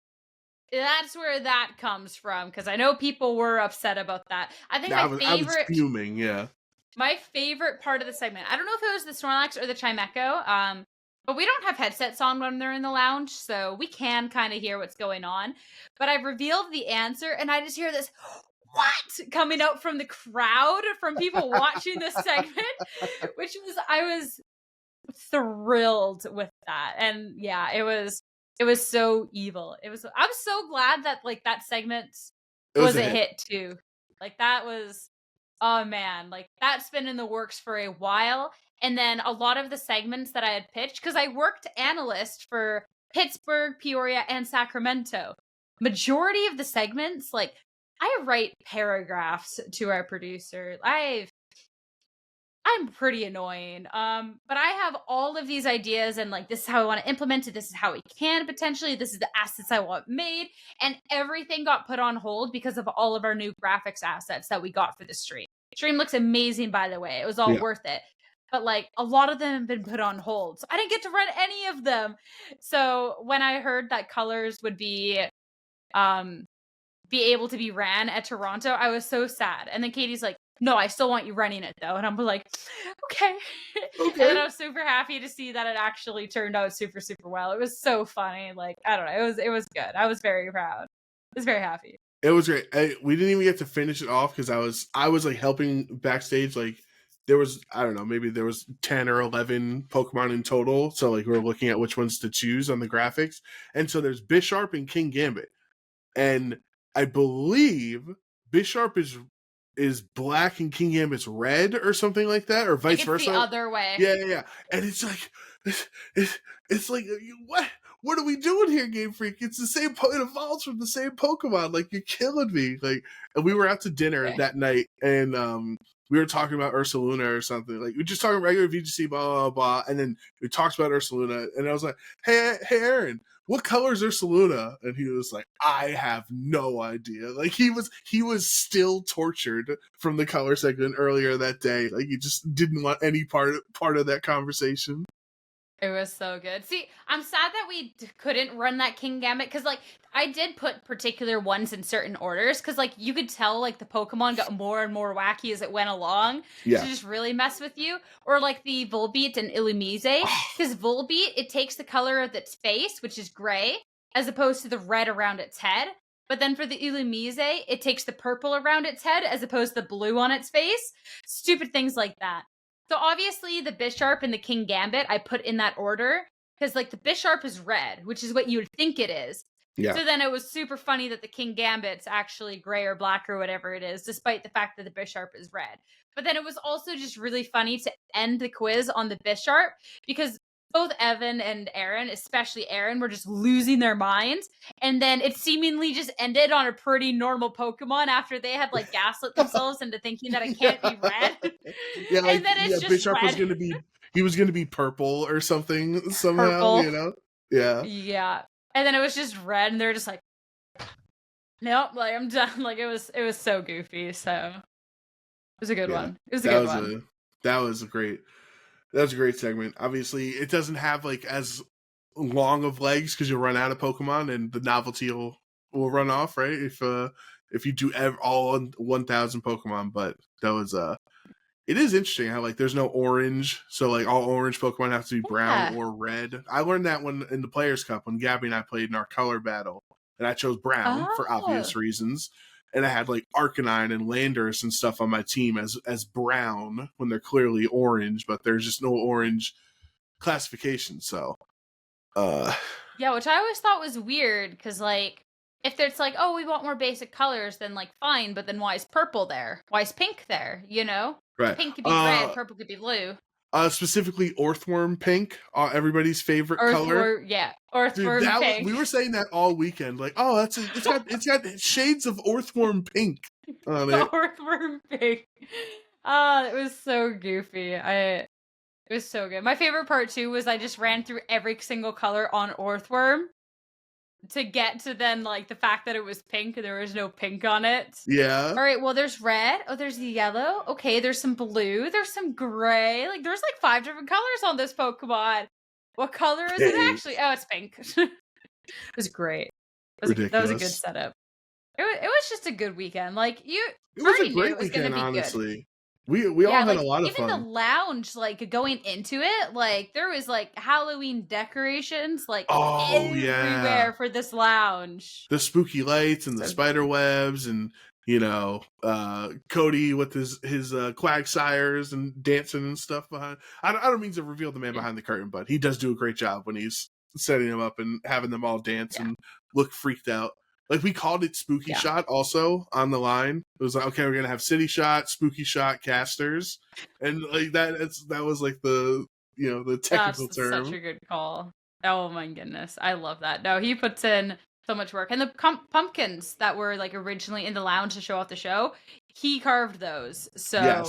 that's where that comes from, because I know people were upset about that. I think I was fuming, yeah. My favorite part of the segment, I don't know if it was the Snorlax or the Chimecho, but we don't have headsets on when they're in the lounge, so we can kind of hear what's going on. But I revealed the answer, and I just hear this, "What?" coming out from the crowd, from people watching this segment, I was thrilled with that. And yeah, it was so evil. I'm so glad that like that segment was a hit too. Like that was, oh man, like that's been in the works for a while. And then a lot of the segments that I had pitched, because I worked analyst for Pittsburgh, Peoria, and Sacramento. Majority of the segments, like I write paragraphs to our producer. I'm pretty annoying. But I have all of these ideas and like, this is how I want to implement it. This is how we can potentially, this is the assets I want made. And everything got put on hold because of all of our new graphics assets that we got for the stream. Stream looks amazing, by the way. It was all worth it. But like a lot of them have been put on hold. So I didn't get to run any of them. So when I heard that colors would be able to be ran at Toronto, I was so sad. And then Katie's like, "No, I still want you running it though." And I'm like, okay. And then I was super happy to see that it actually turned out super, super well. It was so funny. Like, I don't know. It was good. I was very proud. I was very happy. It was great. We didn't even get to finish it off because I was like helping backstage. Like there was, I don't know, maybe there was 10 or 11 Pokemon in total. So like we were looking at which ones to choose on the graphics. And so there's Bisharp and King Gambit. And I believe Bisharp is black and King Gambit's red or something like that, or vice versa. The other way. Yeah. And it's like, it's like, what are we doing here, Game Freak? It's the same, it evolves from the same Pokemon. Like, you're killing me. Like, and we were out to dinner that night, and we were talking about Ursaluna or something. Like, we were just talking regular VGC, blah, blah, blah, and then we talked about Ursaluna, and I was like, hey, Aaron, what color is Ursaluna? And he was like, I have no idea. Like, he was still tortured from the color segment earlier that day. Like, he just didn't want any part of that conversation. It was so good. See, I'm sad that we couldn't run that King Gambit, because, like, I did put particular ones in certain orders, because, like, you could tell, like, the Pokemon got more and more wacky as it went along to just really mess with you. Or, like, the Volbeat and Illumise, because Volbeat, it takes the color of its face, which is gray, as opposed to the red around its head. But then for the Illumise, it takes the purple around its head, as opposed to the blue on its face. Stupid things like that. So obviously the Bisharp and the King Gambit I put in that order, because like the Bisharp is red, which is what you would think it is. Yeah. So then it was super funny that the King Gambit's actually gray or black or whatever it is, despite the fact that the Bisharp is red. But then it was also just really funny to end the quiz on the Bisharp because both Evan and Aaron, especially Aaron, were just losing their minds. And then it seemingly just ended on a pretty normal Pokemon after they had like gaslit themselves into thinking that it can't be red. Yeah, like and then it's just Bisharp was red. going to be purple or something somehow, Purple. you know? Yeah. Yeah. And then it was just red and they're just like, nope, like I'm done. Like it was so goofy. So it was a good one. It was a good one. That was a great segment. Obviously, it doesn't have like as long of legs because you'll run out of Pokemon and the novelty will run off, right? If you do all 1,000 Pokemon, but that was it is interesting how like there's no orange, so like all orange Pokemon have to be brown or red. I learned that one in the Players Cup when Gabby and I played in our color battle, and I chose brown for obvious reasons. And I had like Arcanine and Landorus and stuff on my team as brown when they're clearly orange, but there's just no orange classification. So, yeah, which I always thought was weird because like if it's like, oh, we want more basic colors, then like fine, but then why is purple there? Why is pink there? You know, right? Pink could be red, purple could be blue. Specifically Earthworm pink, everybody's favorite color. Yeah, Earthworm pink. We were saying that all weekend. Like, oh, it's got shades of Earthworm pink on it. Earthworm pink. It was so goofy. It was so good. My favorite part too was I just ran through every single color on Earthworm to get to then like the fact that it was pink and there was no pink on it. Yeah. All right, well there's red. Oh, there's yellow. Okay, there's some blue. There's some gray. Like there's like 5 different colors on this Pokemon. What color is it actually? Oh, it's pink. It was great. That was a good setup. It was just a good weekend. Like it was a great weekend, honestly. Good. We all had a lot of fun. Even the lounge, like going into it, like there was like Halloween decorations, like everywhere for this lounge. The spooky lights and the spider webs, and you know, Cody with his Quagsires and dancing and stuff behind. I don't mean to reveal the man behind the curtain, but he does do a great job when he's setting them up and having them all dance and look freaked out. Like we called it Spooky Shot also on the line. It was like, okay, we're gonna have City Shot, Spooky Shot, casters, and like that was like the the technical term. That's such a good call. Oh my goodness, I love that. No, he puts in so much work, and the pumpkins that were like originally in the lounge to show off the show, he carved those. So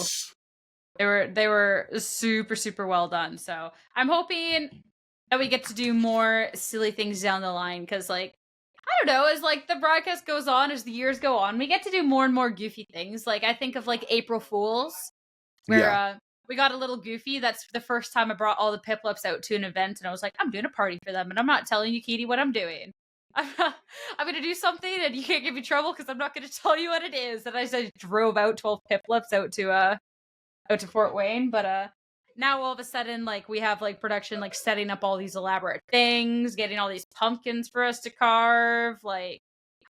they were super super well done. So I'm hoping that we get to do more silly things down the line because like. I don't know, as like the broadcast goes on, as the years go on, we get to do more and more goofy things. Like I think of like April Fools, where we got a little goofy. That's the first time I brought all the Piplups out to an event, and I was like, I'm doing a party for them, and I'm not telling you, Katie, what I'm doing. I'm going to do something, and you can't give me trouble because I'm not going to tell you what it is. And I just drove out 12 Piplups out to Fort Wayne, but now all of a sudden, like we have like production, like setting up all these elaborate things, getting all these pumpkins for us to carve. Like,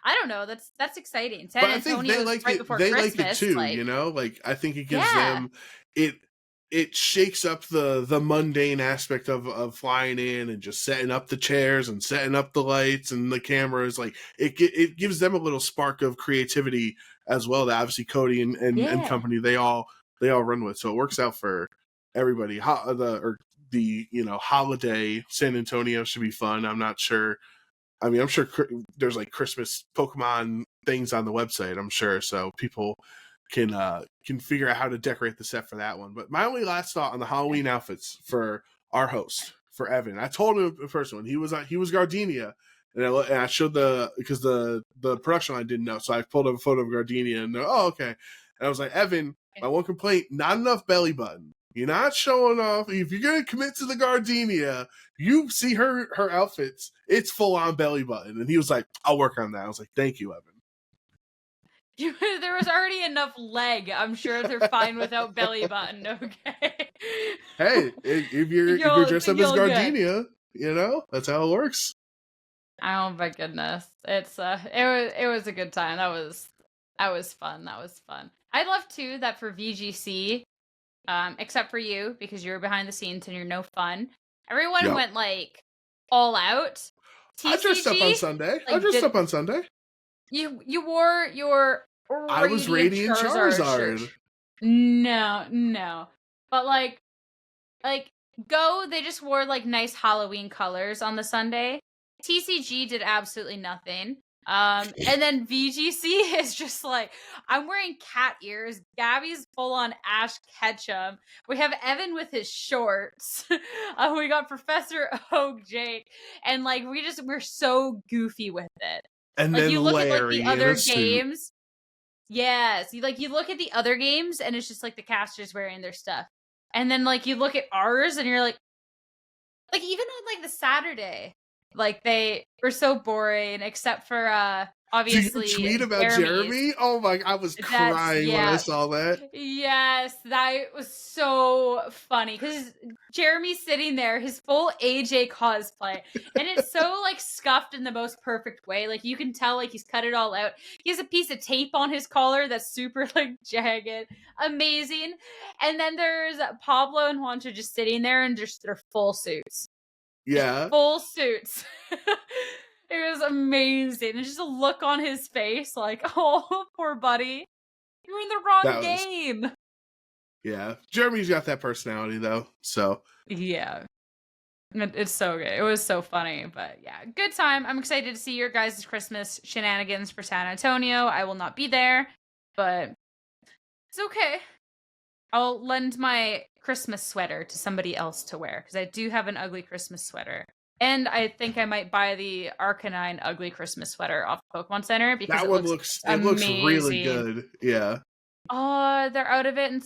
I don't know. That's exciting. San Antonio was right before Christmas. Like it too, like, you know. Like I think it gives them it shakes up the mundane aspect of flying in and just setting up the chairs and setting up the lights and the cameras. Like it gives them a little spark of creativity as well. That obviously Cody and company they all run with. So it works out for everybody. The holiday San Antonio should be fun. I'm not sure. I mean, I'm sure there's like Christmas Pokemon things on the website. I'm sure, so people can figure out how to decorate the set for that one. But my only last thought on the Halloween outfits for our host, for Evan, I told him the first one he was Gardenia, and I showed because the production line didn't know, so I pulled up a photo of Gardenia, and okay, and I was like, Evan, my one complaint, not enough belly button. You're not showing off. If you're going to commit to the Gardenia, you see her outfits, it's full on belly button. And he was like, I'll work on that. I was like, thank you, Evan. There was already enough leg. I'm sure they're fine without belly button. Okay. Hey, if you're dressed up as Gardenia, that's how it works. Oh my goodness. It was a good time. That was fun. I love too that for VGC, except for you, because you're behind the scenes and you're no fun. Everyone Yep. went like all out. I dressed up on Sunday. You wore your I was Radiant Charizard shirt. No. But like Go, they just wore like nice Halloween colors on the Sunday. TCG did absolutely nothing. And then VGC is just like, I'm wearing cat ears. Gabby's full on Ash Ketchum. We have Evan with his shorts. We got Professor Oak Jake. And like, we're so goofy with it. And like, then you look at like Larry the other in a games. suit. Yes. You look at the other games and it's just like the casters wearing their stuff. And then like you look at ours and you're like even on like the Saturday, like they were so boring except for obviously Did you tweet about Jeremy? Oh my, I was crying when I saw that. Yes, that was so funny because Jeremy's sitting there, his full AJ cosplay, and it's so like scuffed in the most perfect way. Like you can tell like he's cut it all out. He has a piece of tape on his collar that's super like jagged. Amazing. And then there's Pablo and Juancho just sitting there in just their full suits. Yeah. Full suits. It was amazing. And just a look on his face like, oh, poor buddy. You're in the wrong game. Yeah. Jeremy's got that personality, though. So. Yeah. It's so good. It was so funny. But yeah, good time. I'm excited to see your guys' Christmas shenanigans for San Antonio. I will not be there, but it's okay. I'll lend my Christmas sweater to somebody else to wear because I do have an ugly Christmas sweater. And I think I might buy the Arcanine ugly Christmas sweater off Pokemon Center because that one looks really good. Yeah. Oh, they're out of it in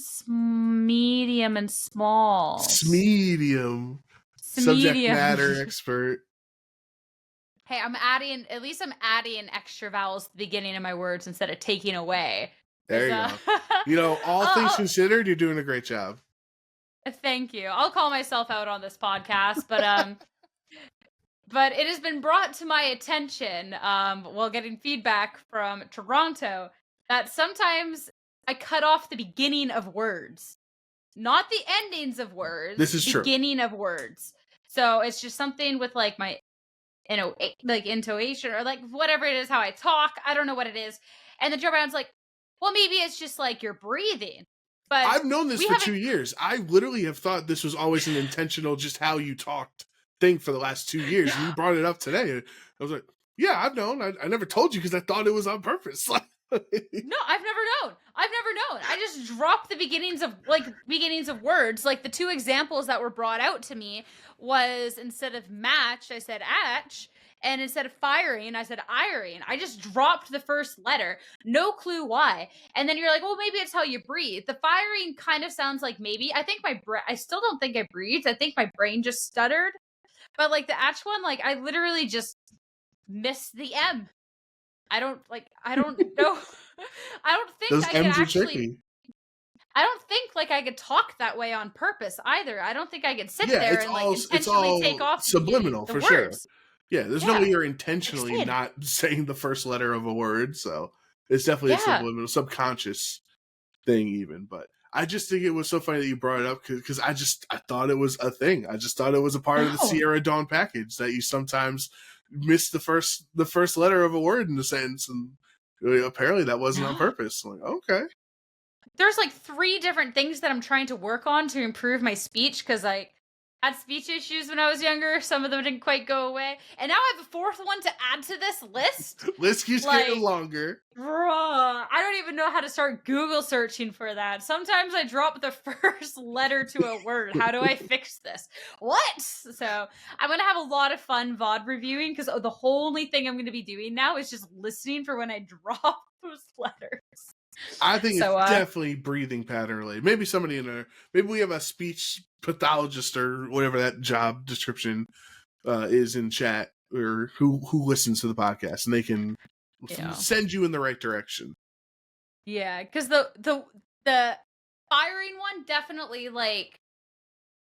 medium and small. Medium. Subject matter expert. Hey, I'm adding extra vowels at the beginning of my words instead of taking away. There you go. You know, all things considered, you're doing a great job. Thank you. I'll call myself out on this podcast, but but it has been brought to my attention while getting feedback from Toronto that sometimes I cut off the beginning of words, not the endings of words. This is true. Beginning of words. So it's just something with like my intonation or like whatever it is, how I talk. I don't know what it is. And the Joe Brown's like, well, maybe it's just like you're breathing. But I've known this for 2 years. I literally have thought this was always an intentional, just how you talked thing for the last 2 years. And you brought it up today. I was like, yeah, I've known. I never told you because I thought it was on purpose. No, I've never known. I just dropped the beginnings of words. Like the two examples that were brought out to me was instead of match, I said atch. And instead of firing, I said iron. I just dropped the first letter. No clue why. And then you're like, well, maybe it's how you breathe. The firing kind of sounds like maybe. I think I still don't think I breathed. I think my brain just stuttered. But like the atch one, like I literally just missed the M. I don't know. I don't think those I M's could are tricky. I don't think like I could talk that way on purpose either. I don't think I could sit there and like intentionally take off subliminal the for words. Sure. Yeah, there's no way you're intentionally not saying the first letter of a word, so it's definitely a subliminal, subconscious thing even. But I just think it was so funny that you brought it up because I thought it was a thing. I just thought it was a part of the Sierra Dawn package that you sometimes miss the first letter of a word in the sentence, and apparently that wasn't on purpose. I'm like, okay. There's like 3 different things that I'm trying to work on to improve my speech because I had speech issues when I was younger. Some of them didn't quite go away. And now I have a 4th one to add to this list. List keeps getting longer. Bruh, I don't even know how to start Google searching for that. Sometimes I drop the first letter to a word. How do I fix this? What? So I'm going to have a lot of fun VOD reviewing because the only thing I'm going to be doing now is just listening for when I drop those letters. I think it's definitely breathing pattern related. Maybe somebody maybe we have a speech pathologist or whatever that job description is in chat, or who listens to the podcast, and they can send you in the right direction. Yeah, because the firing one definitely, like,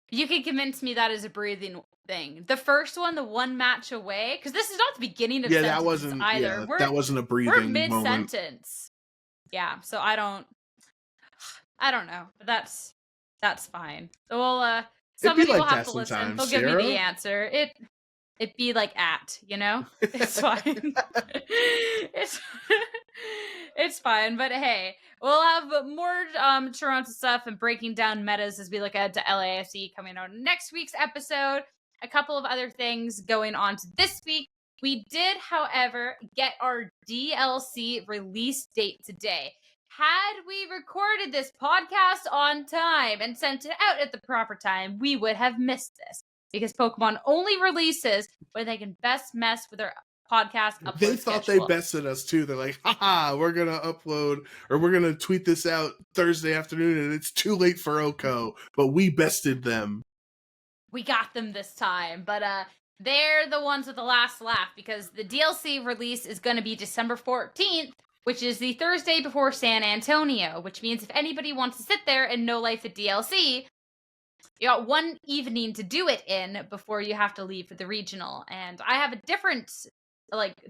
you can convince me that is a breathing thing. The first one, the one match away, because this is not the beginning of sentences that wasn't either. Yeah, that wasn't a breathing We're mid-sentence. Moment. Yeah, so I don't know, but that's fine. So we'll Somebody will like have that to listen. sometimes, They'll give me Sierra. the answer. It be like you know? It's fine. It's it's fine. But hey, we'll have more Toronto stuff and breaking down metas as we look ahead to LAFC coming out next week's episode. A couple of other things going on to this week. We did, however, get our DLC release date today. Had we recorded this podcast on time and sent it out at the proper time, we would have missed this. Because Pokemon only releases when they can best mess with their podcast upload They thought schedule. they bested us too. They're like, haha, we're going to upload or we're going to tweet this out Thursday afternoon and it's too late for OHKO, but we bested them. We got them this time, but they're the ones with the last laugh because the DLC release is going to be December 14th, which is the Thursday before San Antonio, which means if anybody wants to sit there and no life the DLC, you got one evening to do it in before you have to leave for the regional. And I have a different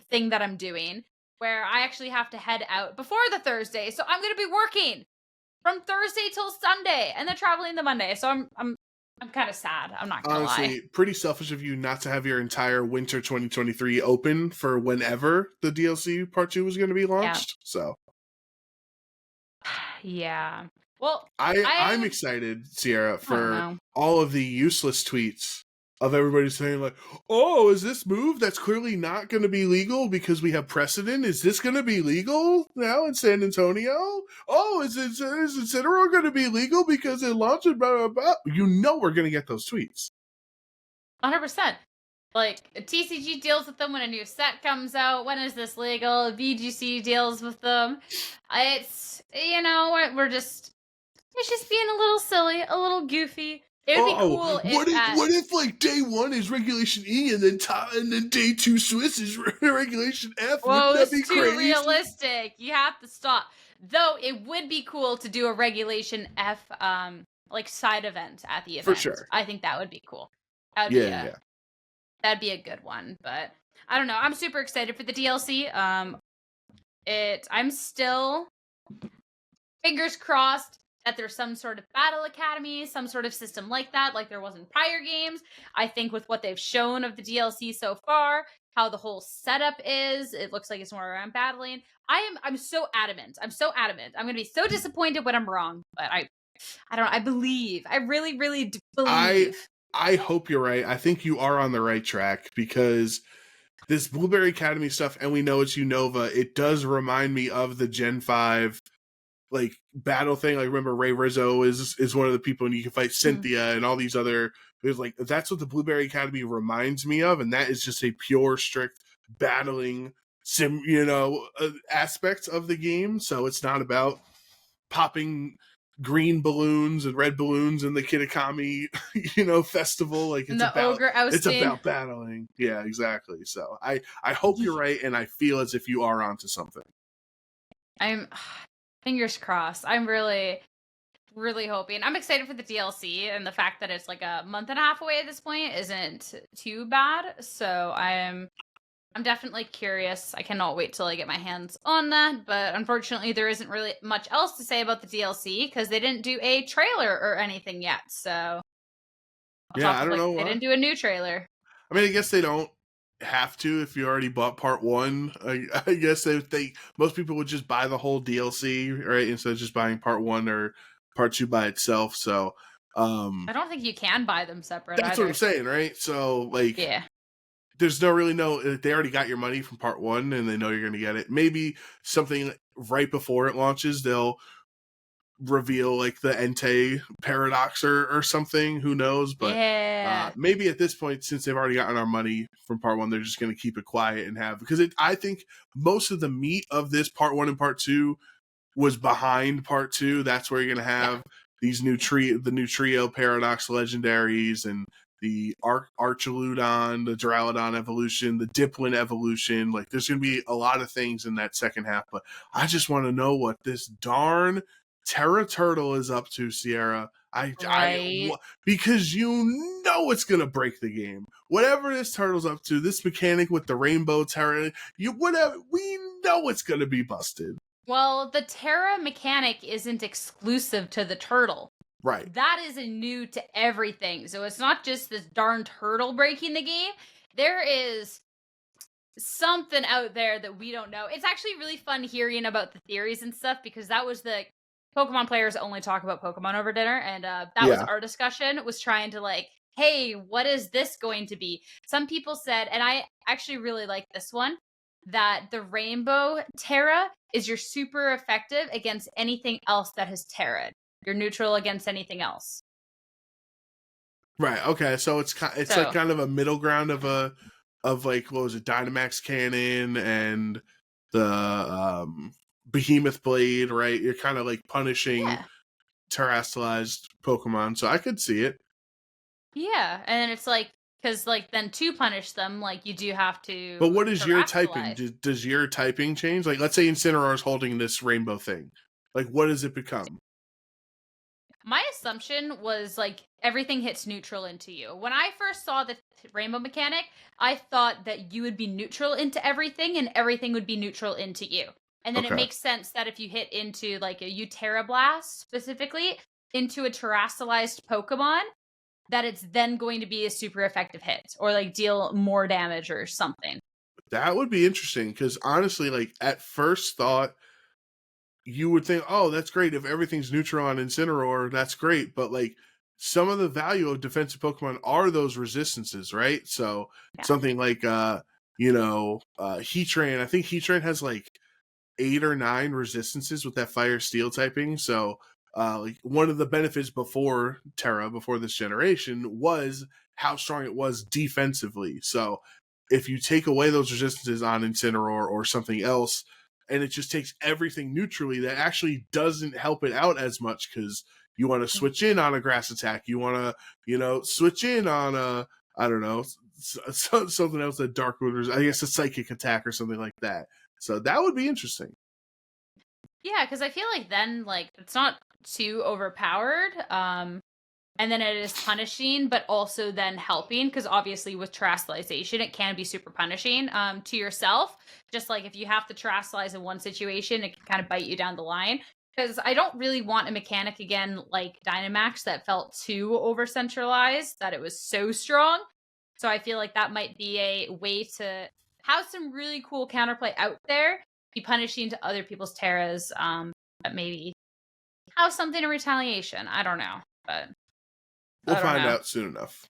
thing that I'm doing where I actually have to head out before the Thursday. So I'm going to be working from Thursday till Sunday and then traveling the Monday. So I'm kind of sad. I'm not going to lie. Honestly, pretty selfish of you not to have your entire winter 2023 open for whenever the DLC part 2 was going to be launched. Yeah. So. Yeah. Well, I'm excited, Sierra, for all of the useless tweets of everybody saying like, oh, is this move that's clearly not going to be legal because we have precedent? Is this going to be legal now in San Antonio? Oh, is Incineroar going to be legal because it launched it, blah, blah, blah? You know we're going to get those tweets. 100%. Like, TCG deals with them when a new set comes out. When is this legal? VGC deals with them. It's, it's just being a little silly, a little goofy. It would be cool what if like day 1 is regulation E and then day 2 Swiss is regulation F? Whoa, it's too realistic. You have to stop. Though it would be cool to do a regulation F side event at the event. For sure. I think that would be cool. That'd be a good one. But I don't know. I'm super excited for the DLC. I'm still fingers crossed that there's some sort of battle academy, some sort of system like that, like there was in prior games. I think with what they've shown of the DLC so far, how the whole setup is, it looks like it's more around battling. I'm so adamant. I'm going to be so disappointed when I'm wrong, but I believe. I really, really believe. I hope you're right. I think you are on the right track because this Blueberry Academy stuff, and we know it's Unova, it does remind me of the Gen 5 battle thing. Like, remember Ray Rizzo is one of the people, and you can fight Cynthia and all these other. There's that's what the Blueberry Academy reminds me of, and that is just a pure, strict battling aspect of the game. So it's not about popping green balloons and red balloons in the Kitakami, festival. It's about battling. Yeah, exactly. So I hope you're right, and I feel as if you are onto something. I'm fingers crossed. I'm really, really hoping. I'm excited for the DLC, and the fact that it's like a month and a half away at this point isn't too bad. So I'm definitely curious. I cannot wait till I get my hands on that. But unfortunately, there isn't really much else to say about the DLC because they didn't do a trailer or anything yet. So I don't know. They didn't do a new trailer. I mean, I guess they don't have to if you already bought part 1. I guess most people would just buy the whole DLC, right, instead of just buying part 1 or part 2 by itself. So I don't think you can buy them separate. That's what I'm saying, right? So there's they already got your money from part 1 and they know you're going to get it. Maybe something right before it launches, they'll reveal the Entei paradox or something. Who knows? But maybe at this point, since they've already gotten our money from part 1, they're just going to keep it quiet and because I think most of the meat of this part 1 and part 2 was behind part 2. That's where you're going to have these the new trio paradox legendaries and the Archaludon, the Duraludon evolution, the Dipplin evolution. There's going to be a lot of things in that second half, but I just want to know what this darn Terra Turtle is up to, Sierra. Because it's gonna break the game. Whatever this turtle's up to, this mechanic with the rainbow Terra, we know it's gonna be busted. Well, the Terra mechanic isn't exclusive to the turtle. Right. That is new to everything. So it's not just this darn turtle breaking the game. There is something out there that we don't know. It's actually really fun hearing about the theories and stuff, because that was the Pokemon players only talk about Pokemon over dinner, and that was our discussion, was trying to like, hey, what is this going to be? Some people said, and I actually really like this one, that the Rainbow Terra is your super effective against anything else that has Terra. You're neutral against anything else. Right. Okay. So it's like kind of a middle ground of like, what was it, Dynamax Cannon and the Behemoth Blade, right? You're kind of like punishing terrestrialized Pokemon, so I could see it. Yeah, and it's like, because like then to punish them, like you do have to. But what is your typing? Does your typing change? Like, let's say Incineroar is holding this rainbow thing. Like, what does it become? My assumption was like everything hits neutral into you. When I first saw the rainbow mechanic, I thought that you would be neutral into everything and everything would be neutral into you. And then it makes sense that if you hit into like a Utera Blast specifically into a terrestrialized Pokemon, that it's then going to be a super effective hit or like deal more damage or something. That would be interesting, because honestly, like at first thought, you would think, oh, that's great. If everything's neutral on Incineroar, that's great. But like some of the value of defensive Pokemon are those resistances, right? So something like Heatran. I think Heatran has like 8 or 9 resistances with that Fire Steel typing. So like one of the benefits before Terra, before this generation, was how strong it was defensively. So if you take away those resistances on Incineroar or something else, and it just takes everything neutrally, that actually doesn't help it out as much, because you want to switch in on a grass attack. You want to, switch in on a, I don't know, something else that Dark Root, I guess a psychic attack or something like that. So that would be interesting. Yeah, because I feel like then, like, it's not too overpowered. And then it is punishing, but also then helping, because obviously with terrestrialization, it can be super punishing to yourself. Just like if you have to terrestrialize in one situation, it can kind of bite you down the line. Because I don't really want a mechanic again like Dynamax that felt too over-centralized, that it was so strong. So I feel like that might be a way to have some really cool counterplay out there, be punishing to other people's Terras, that maybe have something in retaliation. I don't know, but we'll find out soon enough.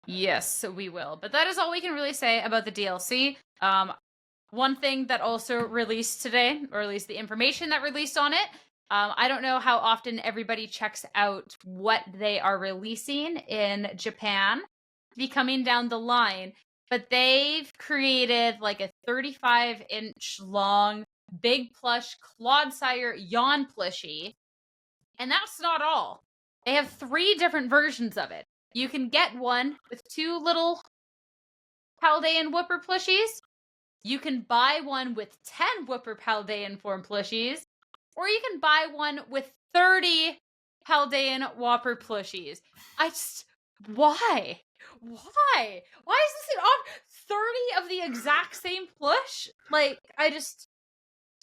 Yes, we will. But that is all we can really say about the DLC. One thing that also released today, or at least the information that released on it, I don't know how often everybody checks out what they are releasing in Japan to be coming down the line, but they've created like a 35-inch long, big plush Clodsire Yawn plushie. And that's not all. They have 3 different versions of it. You can get one with 2 little Paldean Whooper plushies. You can buy one with 10 Whooper Paldean form plushies. Or you can buy one with 30 Paldean Whopper plushies. Why? Why? Why is this an 30 of the exact same plush? Like, I just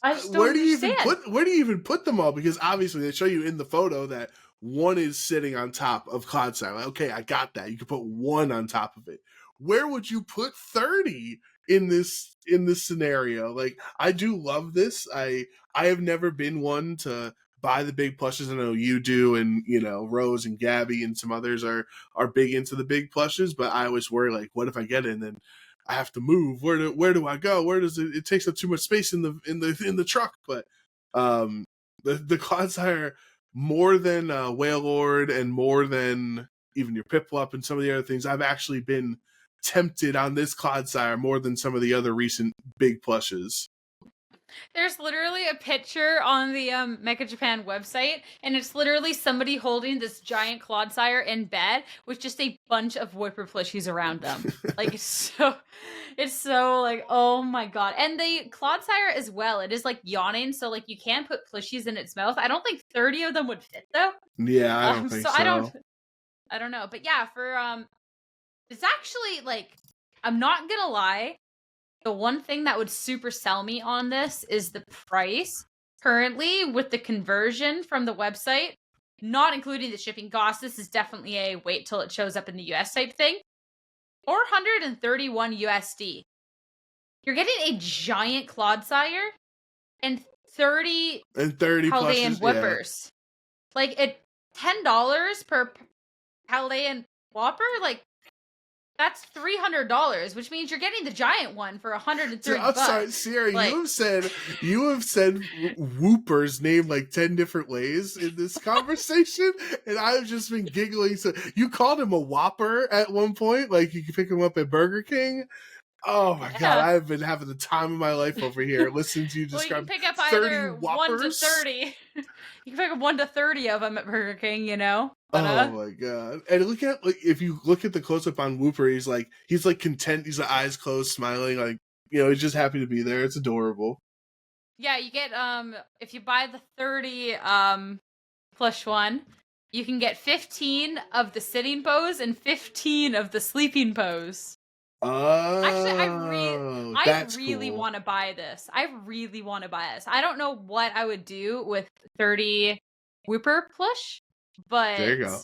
don't understand. Where do you even put them all? Because obviously they show you in the photo that one is sitting on top of Clodsire. Like, okay, I got that. You can put one on top of it. Where would you put 30 in this scenario? Like, I do love this. I have never been one to buy the big plushes. I know you do, and Rose and Gabby and some others are big into the big plushes, but I always worry, like, what if I get it and then I have to move? Where do I go? Where does it takes up too much space in the truck? But the Clodsire, more than Wailord and more than even your Piplup and some of the other things, I've actually been tempted on this Clodsire more than some of the other recent big plushes. There's literally a picture on the Mecha Japan website, and it's literally somebody holding this giant Clodsire in bed with just a bunch of Whipper plushies around them. Like, it's so like, oh my god. And the Clodsire as well, it is like yawning, so like you can put plushies in its mouth. I don't think 30 of them would fit though. Yeah, I don't think so. I don't know. But yeah, for it's actually like, I'm not gonna lie, the one thing that would super sell me on this is the price. Currently, with the conversion from the website, not including the shipping cost, this is definitely a wait till it shows up in the US type thing. 431 USD. You're getting a giant Clodsire and 30 Chaldean Whippers. Yeah. Like, at $10 per Chaldean Whopper, like, that's $300, which means you're getting the giant one for $130. I'm sorry, Sierra, like, you have said Whoopers named like 10 different ways in this conversation, and I've just been giggling. So you called him a Whopper at one point, like you can pick him up at Burger King. Oh my God, I've been having the time of my life over here listening to you describe 30 Whoppers. You can pick up either 1 to 30. You can pick up 1 to 30 of them at Burger King, you know? But, oh my God. And look at, like, if you look at the close-up on Whooper, he's content, he's eyes closed, smiling, like, you know, he's just happy to be there. It's adorable. Yeah, you get, if you buy the 30 plush one, you can get 15 of the sitting pose and 15 of the sleeping pose. Actually, I really want to buy this. I really want to buy this. I don't know what I would do with 30 Whooper plush, but there you go.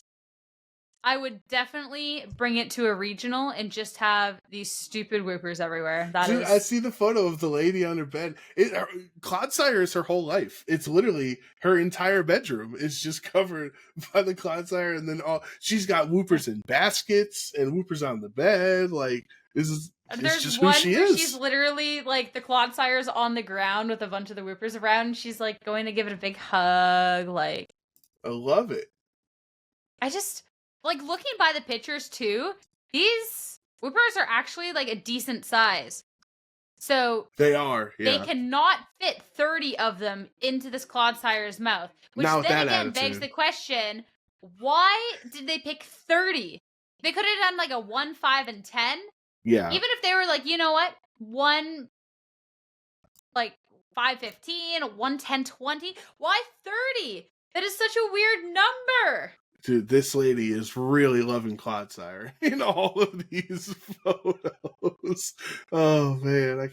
I would definitely bring it to a regional and just have these stupid Whoopers everywhere. Dude, I see the photo of the lady on her bed. Clodsire is her whole life. It's literally her entire bedroom is just covered by the Clodsire, and then she's got Whoopers in baskets and Whoopers on the bed. Like, it's just who she is. She's literally like the Clodsire's on the ground with a bunch of the Whoopers around. And she's like going to give it a big hug. Like, I love it. I just like looking by the pictures too. These Whoopers are actually like a decent size. So they are. Yeah. They cannot fit 30 of them into this Clodsire's mouth, which now, then again begs the question: why did they pick 30? They could have done like a 1, 5, and 10. Yeah. Even if they were like, you know what, 1, like 5, 15, 1, 10, 20. Why 30? That is such a weird number. Dude, this lady is really loving Clodsire in all of these photos. Oh man, I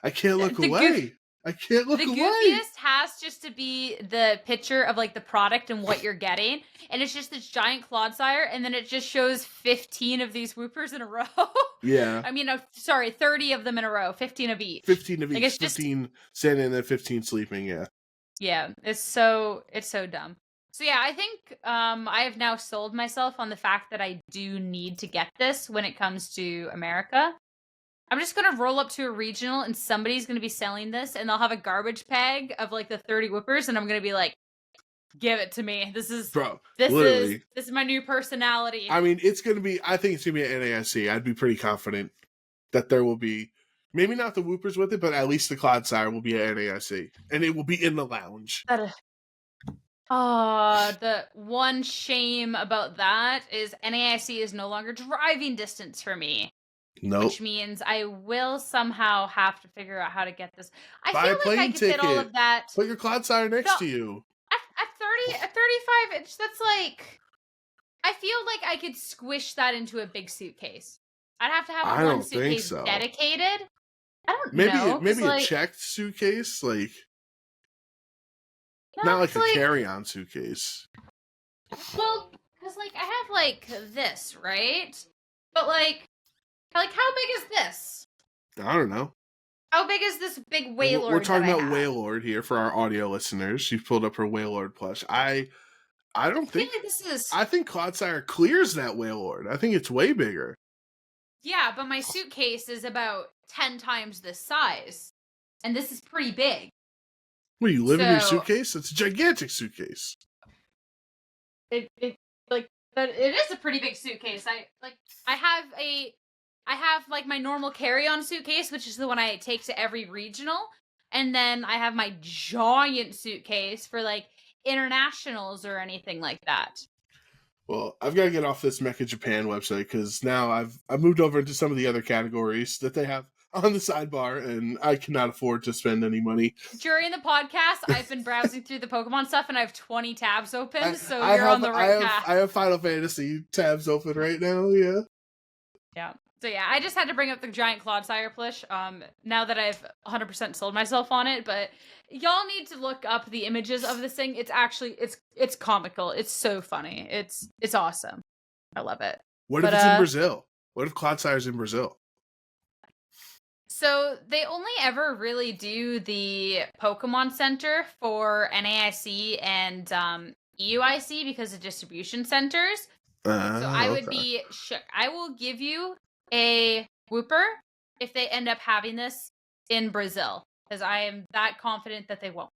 can't look away. I can't look away. The goofiest has just to be the picture of like the product and what you're getting, and it's just this giant Clodsire, and then it just shows 15 of these Whoopers in a row. Yeah. I mean, sorry, 30 of them in a row, 15 of each. 15 of each. Like 15 standing and then 15 sleeping. Yeah. Yeah, it's so dumb. So yeah, I think I have now sold myself on the fact that I do need to get this when it comes to America. I'm just going to roll up to a regional and somebody's going to be selling this and they'll have a garbage bag of like the 30 Whoopers and I'm going to be like, give it to me. This is my new personality. I mean, I think it's going to be at NAIC. I'd be pretty confident that there will be, maybe not the Whoopers with it, but at least the Clodsire will be at NAIC and it will be in the lounge. The one shame about that is NAIC is no longer driving distance for me. Nope. Which means I will somehow have to figure out how to get this. I Buy feel like I could fit all of that. Put your Clodsire next to you. At 35 inch, that's like, I feel like I could squish that into a big suitcase. I'd have to have one suitcase dedicated. I don't know. Maybe a checked suitcase, like not like a carry-on suitcase. Well, because like I have like this, right? But like how big is this? I don't know. How big is this big Wailord? We're talking about Wailord here for our audio listeners. She pulled up her Wailord plush. I think this is. I think Clodsire clears that Wailord. I think it's way bigger. Yeah, but my suitcase is about 10 times this size, and this is pretty big. What, you live in your suitcase? It's a gigantic suitcase. It is a pretty big suitcase. I have like my normal carry-on suitcase, which is the one I take to every regional, and then I have my giant suitcase for like internationals or anything like that. Well, I've got to get off this Mecha Japan website because now I've moved over into some of the other categories that they have on the sidebar, and I cannot afford to spend any money. During the podcast, I've been browsing through the Pokemon stuff, and I have 20 tabs open, so you're on the right path. I have Final Fantasy tabs open right now, yeah. Yeah. So yeah, I just had to bring up the giant Clodsire plush. Now that I've 100% sold myself on it, but y'all need to look up the images of this thing. It's actually it's comical. It's so funny. It's awesome. I love it. What if it's in Brazil? What if Clodsire's in Brazil? So they only ever really do the Pokemon Center for NAIC and EUIC because of distribution centers. So I would be shook. I will give you a whooper if they end up having this in Brazil, because I am that confident that they won't.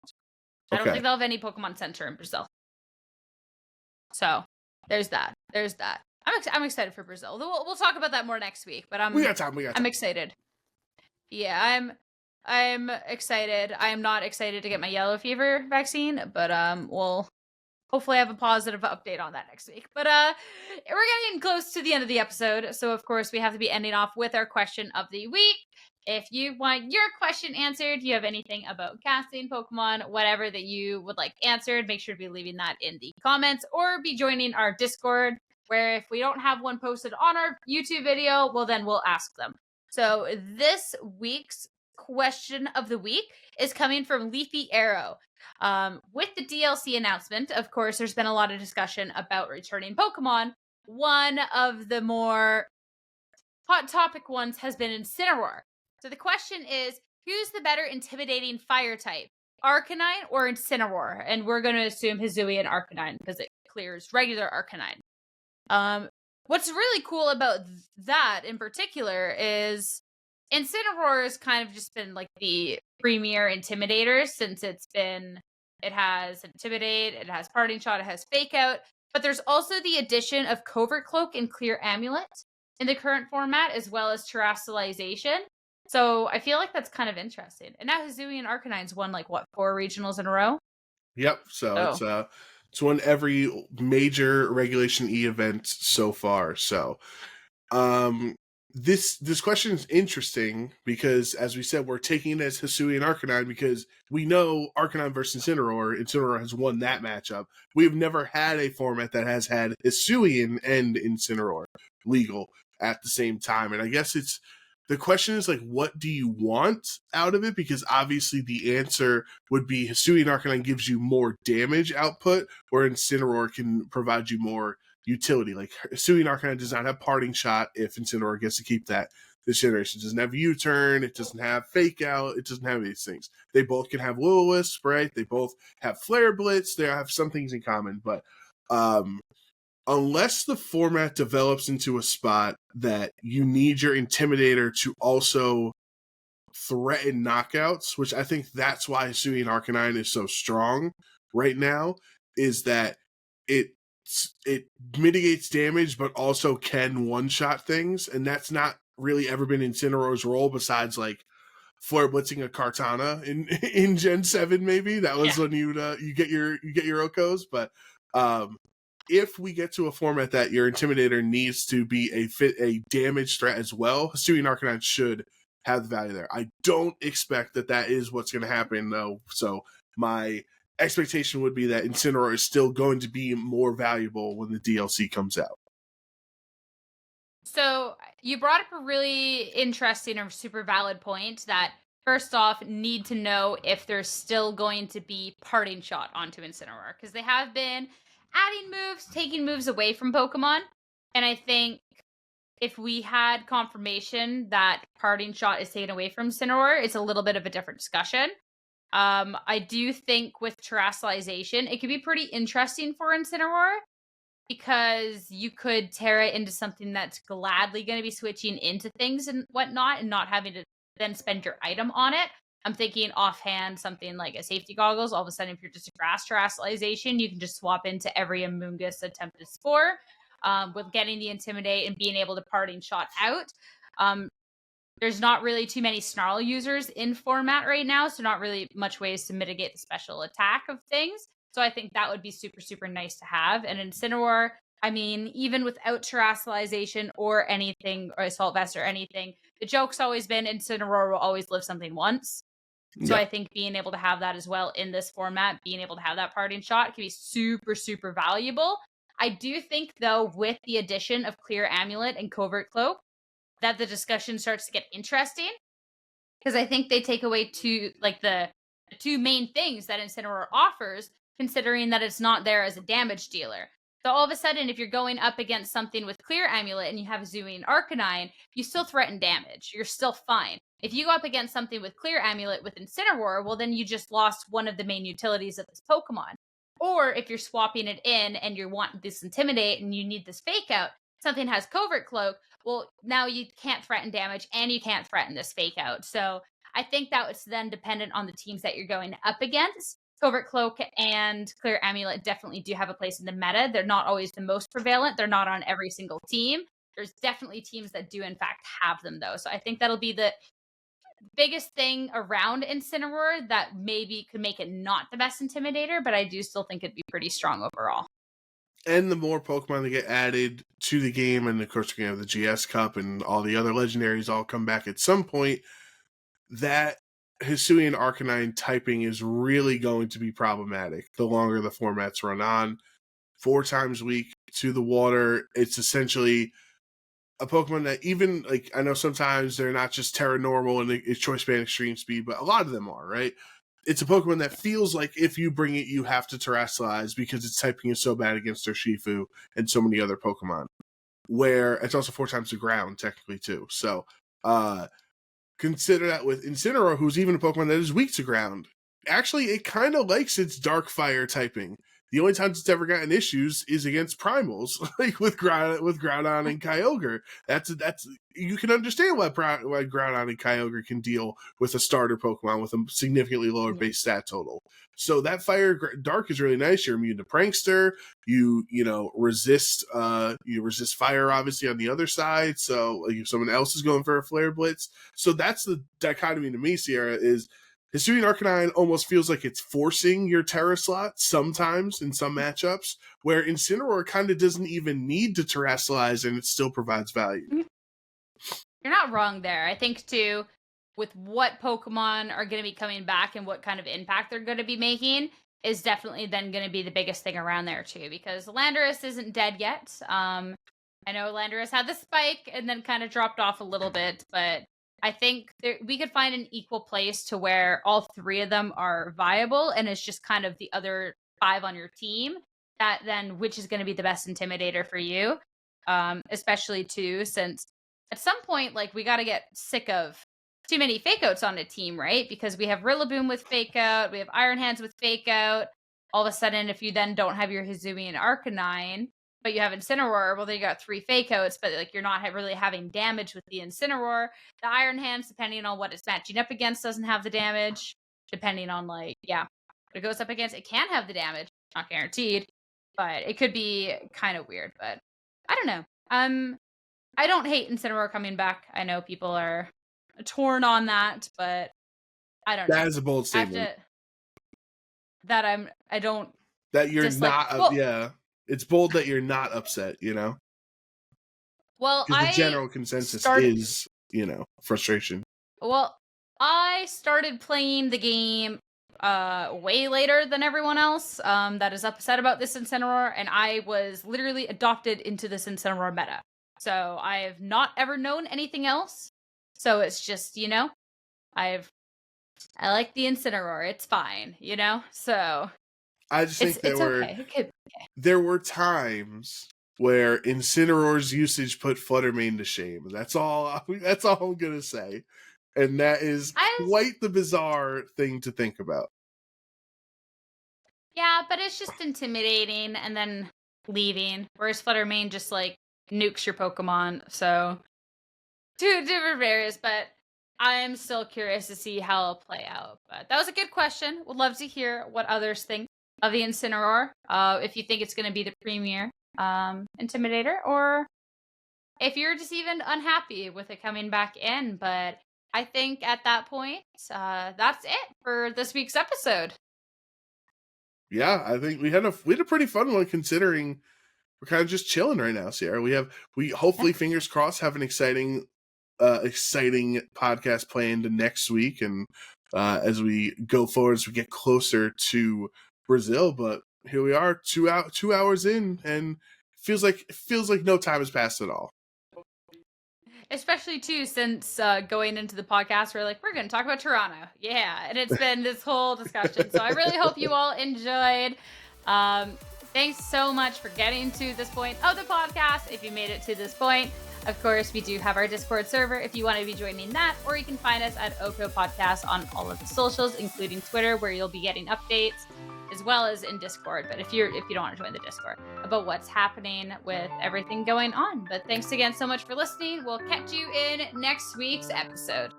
I don't think they'll have any Pokemon Center in Brazil. So there's that. There's that. I'm excited for Brazil. We'll talk about that more next week. But we got time. I'm excited. Yeah, I'm excited. I am not excited to get my yellow fever vaccine, but we'll hopefully have a positive update on that next week. But we're getting close to the end of the episode, so of course we have to be ending off with our question of the week. If you want your question answered, you have anything about casting Pokemon, whatever that you would like answered, make sure to be leaving that in the comments or be joining our Discord, where if we don't have one posted on our YouTube video, well then we'll ask them. So this week's question of the week is coming from Leafy Arrow. With the DLC announcement, of course, there's been a lot of discussion about returning Pokemon. One of the more hot topic ones has been Incineroar. So the question is, who's the better intimidating fire type, Arcanine or Incineroar? And we're going to assume Hisuian Arcanine because it clears regular Arcanine. What's really cool about that in particular is Incineroar has kind of just been like the premier intimidator since it has Intimidate, it has Parting Shot, it has Fake Out, but there's also the addition of Covert Cloak and Clear Amulet in the current format, as well as Terrestrialization. So I feel like that's kind of interesting. And now Hisuian Arcanine's won 4 regionals in a row? Yep, so it's won every major Regulation E event so far. So this question is interesting because, as we said, we're taking it as Hisuian Arcanine because we know Arcanine versus Incineroar. Incineroar has won that matchup. We've never had a format that has had Hisuian and Incineroar legal at the same time. And I guess the question is what do you want out of it? Because obviously the answer would be Hisuian Arcanine gives you more damage output, where Incineroar can provide you more utility. Hisuian Arcanine does not have Parting Shot if Incineroar gets to keep that. This generation doesn't have U-Turn, it doesn't have Fake Out, it doesn't have these things. They both can have Will-O-Wisp, right? They both have Flare Blitz, they have some things in common, but unless the format develops into a spot that you need your Intimidator to also threaten knockouts, which I think that's why Hisuian Arcanine is so strong right now, is that it mitigates damage but also can one-shot things, and that's not really ever been Incineroar's role besides Flare Blitzing a Kartana in Gen 7 maybe. That was when you get your OHKOs, but if we get to a format that your Intimidator needs to be a damage threat as well, Hisuian Arcanine should have the value there. I don't expect that is what's going to happen, though. So my expectation would be that Incineroar is still going to be more valuable when the DLC comes out. So you brought up a really interesting or super valid point that, first off, need to know if there's still going to be Parting Shot onto Incineroar, because they have been adding moves, taking moves away from Pokemon, and I think if we had confirmation that Parting Shot is taken away from Incineroar, it's a little bit of a different discussion. I do think with Terrestrialization, it could be pretty interesting for Incineroar, because you could tear it into something that's gladly going to be switching into things and whatnot and not having to then spend your item on it. I'm thinking offhand something like a Safety Goggles. All of a sudden, if you're just a Grass Terrestrialization, you can just swap into every Amoonguss attempted Spore with getting the Intimidate and being able to Parting Shot out. There's not really too many Snarl users in format right now, so not really much ways to mitigate the special attack of things. So I think that would be super, super nice to have. And Incineroar, I mean, even without Terrestrialization or anything, or Assault Vest or anything, the joke's always been Incineroar will always live something once. So I think being able to have that as well in this format, being able to have that Parting Shot can be super, super valuable. I do think, though, with the addition of Clear Amulet and Covert Cloak, that the discussion starts to get interesting. Because I think they take away the two main things that Incineroar offers, considering that it's not there as a damage dealer. So all of a sudden, if you're going up against something with Clear Amulet and you have Hisuian Arcanine, you still threaten damage. You're still fine. If you go up against something with Clear Amulet with Incineroar, well, then you just lost one of the main utilities of this Pokemon. Or if you're swapping it in and you want this Intimidate and you need this Fake Out, something has Covert Cloak, well, now you can't threaten damage and you can't threaten this Fake Out. So I think that it's then dependent on the teams that you're going up against. Covert Cloak and Clear Amulet definitely do have a place in the meta. They're not always the most prevalent. They're not on every single team. There's definitely teams that do, in fact, have them, though. So I think that'll be the biggest thing around Incineroar that maybe could make it not the best Intimidator, but I do still think it'd be pretty strong overall. And the more Pokemon that get added to the game, and of course, we're going to have the GS Cup and all the other legendaries all come back at some point, that Hisuian Arcanine typing is really going to be problematic the longer the formats run on. 4 times a week to the water, it's essentially a Pokemon that even, like, I know sometimes they're not just Terra Normal and it's Choice Band Extreme Speed, but a lot of them are, right? It's a Pokemon that feels like if you bring it, you have to Terrestrialize because its typing is so bad against Urshifu and so many other Pokemon. Where it's also 4 times the ground, technically, too. So, consider that with Incineroar, who's even a Pokemon that is weak to ground. Actually, it kind of likes its Dark Fire typing. The only times it's ever gotten issues is against Primals, like with Groudon and Kyogre. That's you can understand why Groudon and Kyogre can deal with a starter Pokemon with a significantly lower base stat total. So that Fire Dark is really nice. You're immune to Prankster. You resist fire obviously on the other side. So like if someone else is going for a Flare Blitz, so that's the dichotomy to me, Sierra, is Hisuian Arcanine almost feels like it's forcing your Terra slot sometimes in some matchups, where Incineroar kind of doesn't even need to Terrestrialize and it still provides value. You're not wrong there. I think, too, with what Pokemon are going to be coming back and what kind of impact they're going to be making is definitely then going to be the biggest thing around there, too, because Landorus isn't dead yet. I know Landorus had the spike and then kind of dropped off a little bit, but I think we could find an equal place to where all 3 of them are viable, and it's just kind of the other 5 on your team that then which is going to be the best Intimidator for you, especially too since at some point like we got to get sick of too many Fake Outs on a team, right? Because we have Rillaboom with Fake Out, we have Iron Hands with Fake Out. All of a sudden, if you then don't have your Hisuian Arcanine, but you have Incineroar, well, then you got 3 Fake Outs, but like you're not really having damage with the Incineroar. The Iron Hands, depending on what it's matching up against, doesn't have the damage. Depending on what it goes up against, it can have the damage. Not guaranteed, but it could be kind of weird. But I don't know. I don't hate Incineroar coming back. I know people are torn on that, but I don't know. That is a bold statement. I don't. That you're not. Yeah. It's bold that you're not upset, Well, because the general consensus is, frustration. Well, I started playing the game way later than everyone else that is upset about this Incineroar, and I was literally adopted into this Incineroar meta. So I have not ever known anything else. So it's just, I like the Incineroar. It's fine, So I just think there were times where Incineroar's usage put Fluttermane to shame. That's all I'm gonna say. And that is quite the bizarre thing to think about. Yeah, but it's just intimidating and then leaving. Whereas Fluttermane just nukes your Pokemon. So 2 different areas, but I am still curious to see how it'll play out. But that was a good question. Would love to hear what others think of the Incineroar. If you think it's going to be the premier Intimidator, or if you're just even unhappy with it coming back in. But I think at that point, that's it for this week's episode. Yeah, I think we had a pretty fun one considering we're kind of just chilling right now, Sierra. We hopefully, fingers crossed, have an exciting podcast planned next week, and as we go forward, as we get closer to Brazil. But here we are, 2 hours in, and feels like no time has passed at all. Especially too, since going into the podcast, we're like, we're going to talk about Toronto. Yeah. And it's been this whole discussion. So I really hope you all enjoyed. Thanks so much for getting to this point of the podcast. If you made it to this point, of course, we do have our Discord server if you want to be joining that, or you can find us at OHKO Podcast on all of the socials, including Twitter, where you'll be getting updates, as well as in Discord. But if you don't want to join the Discord, about what's happening with everything going on. But thanks again so much for listening. We'll catch you in next week's episode.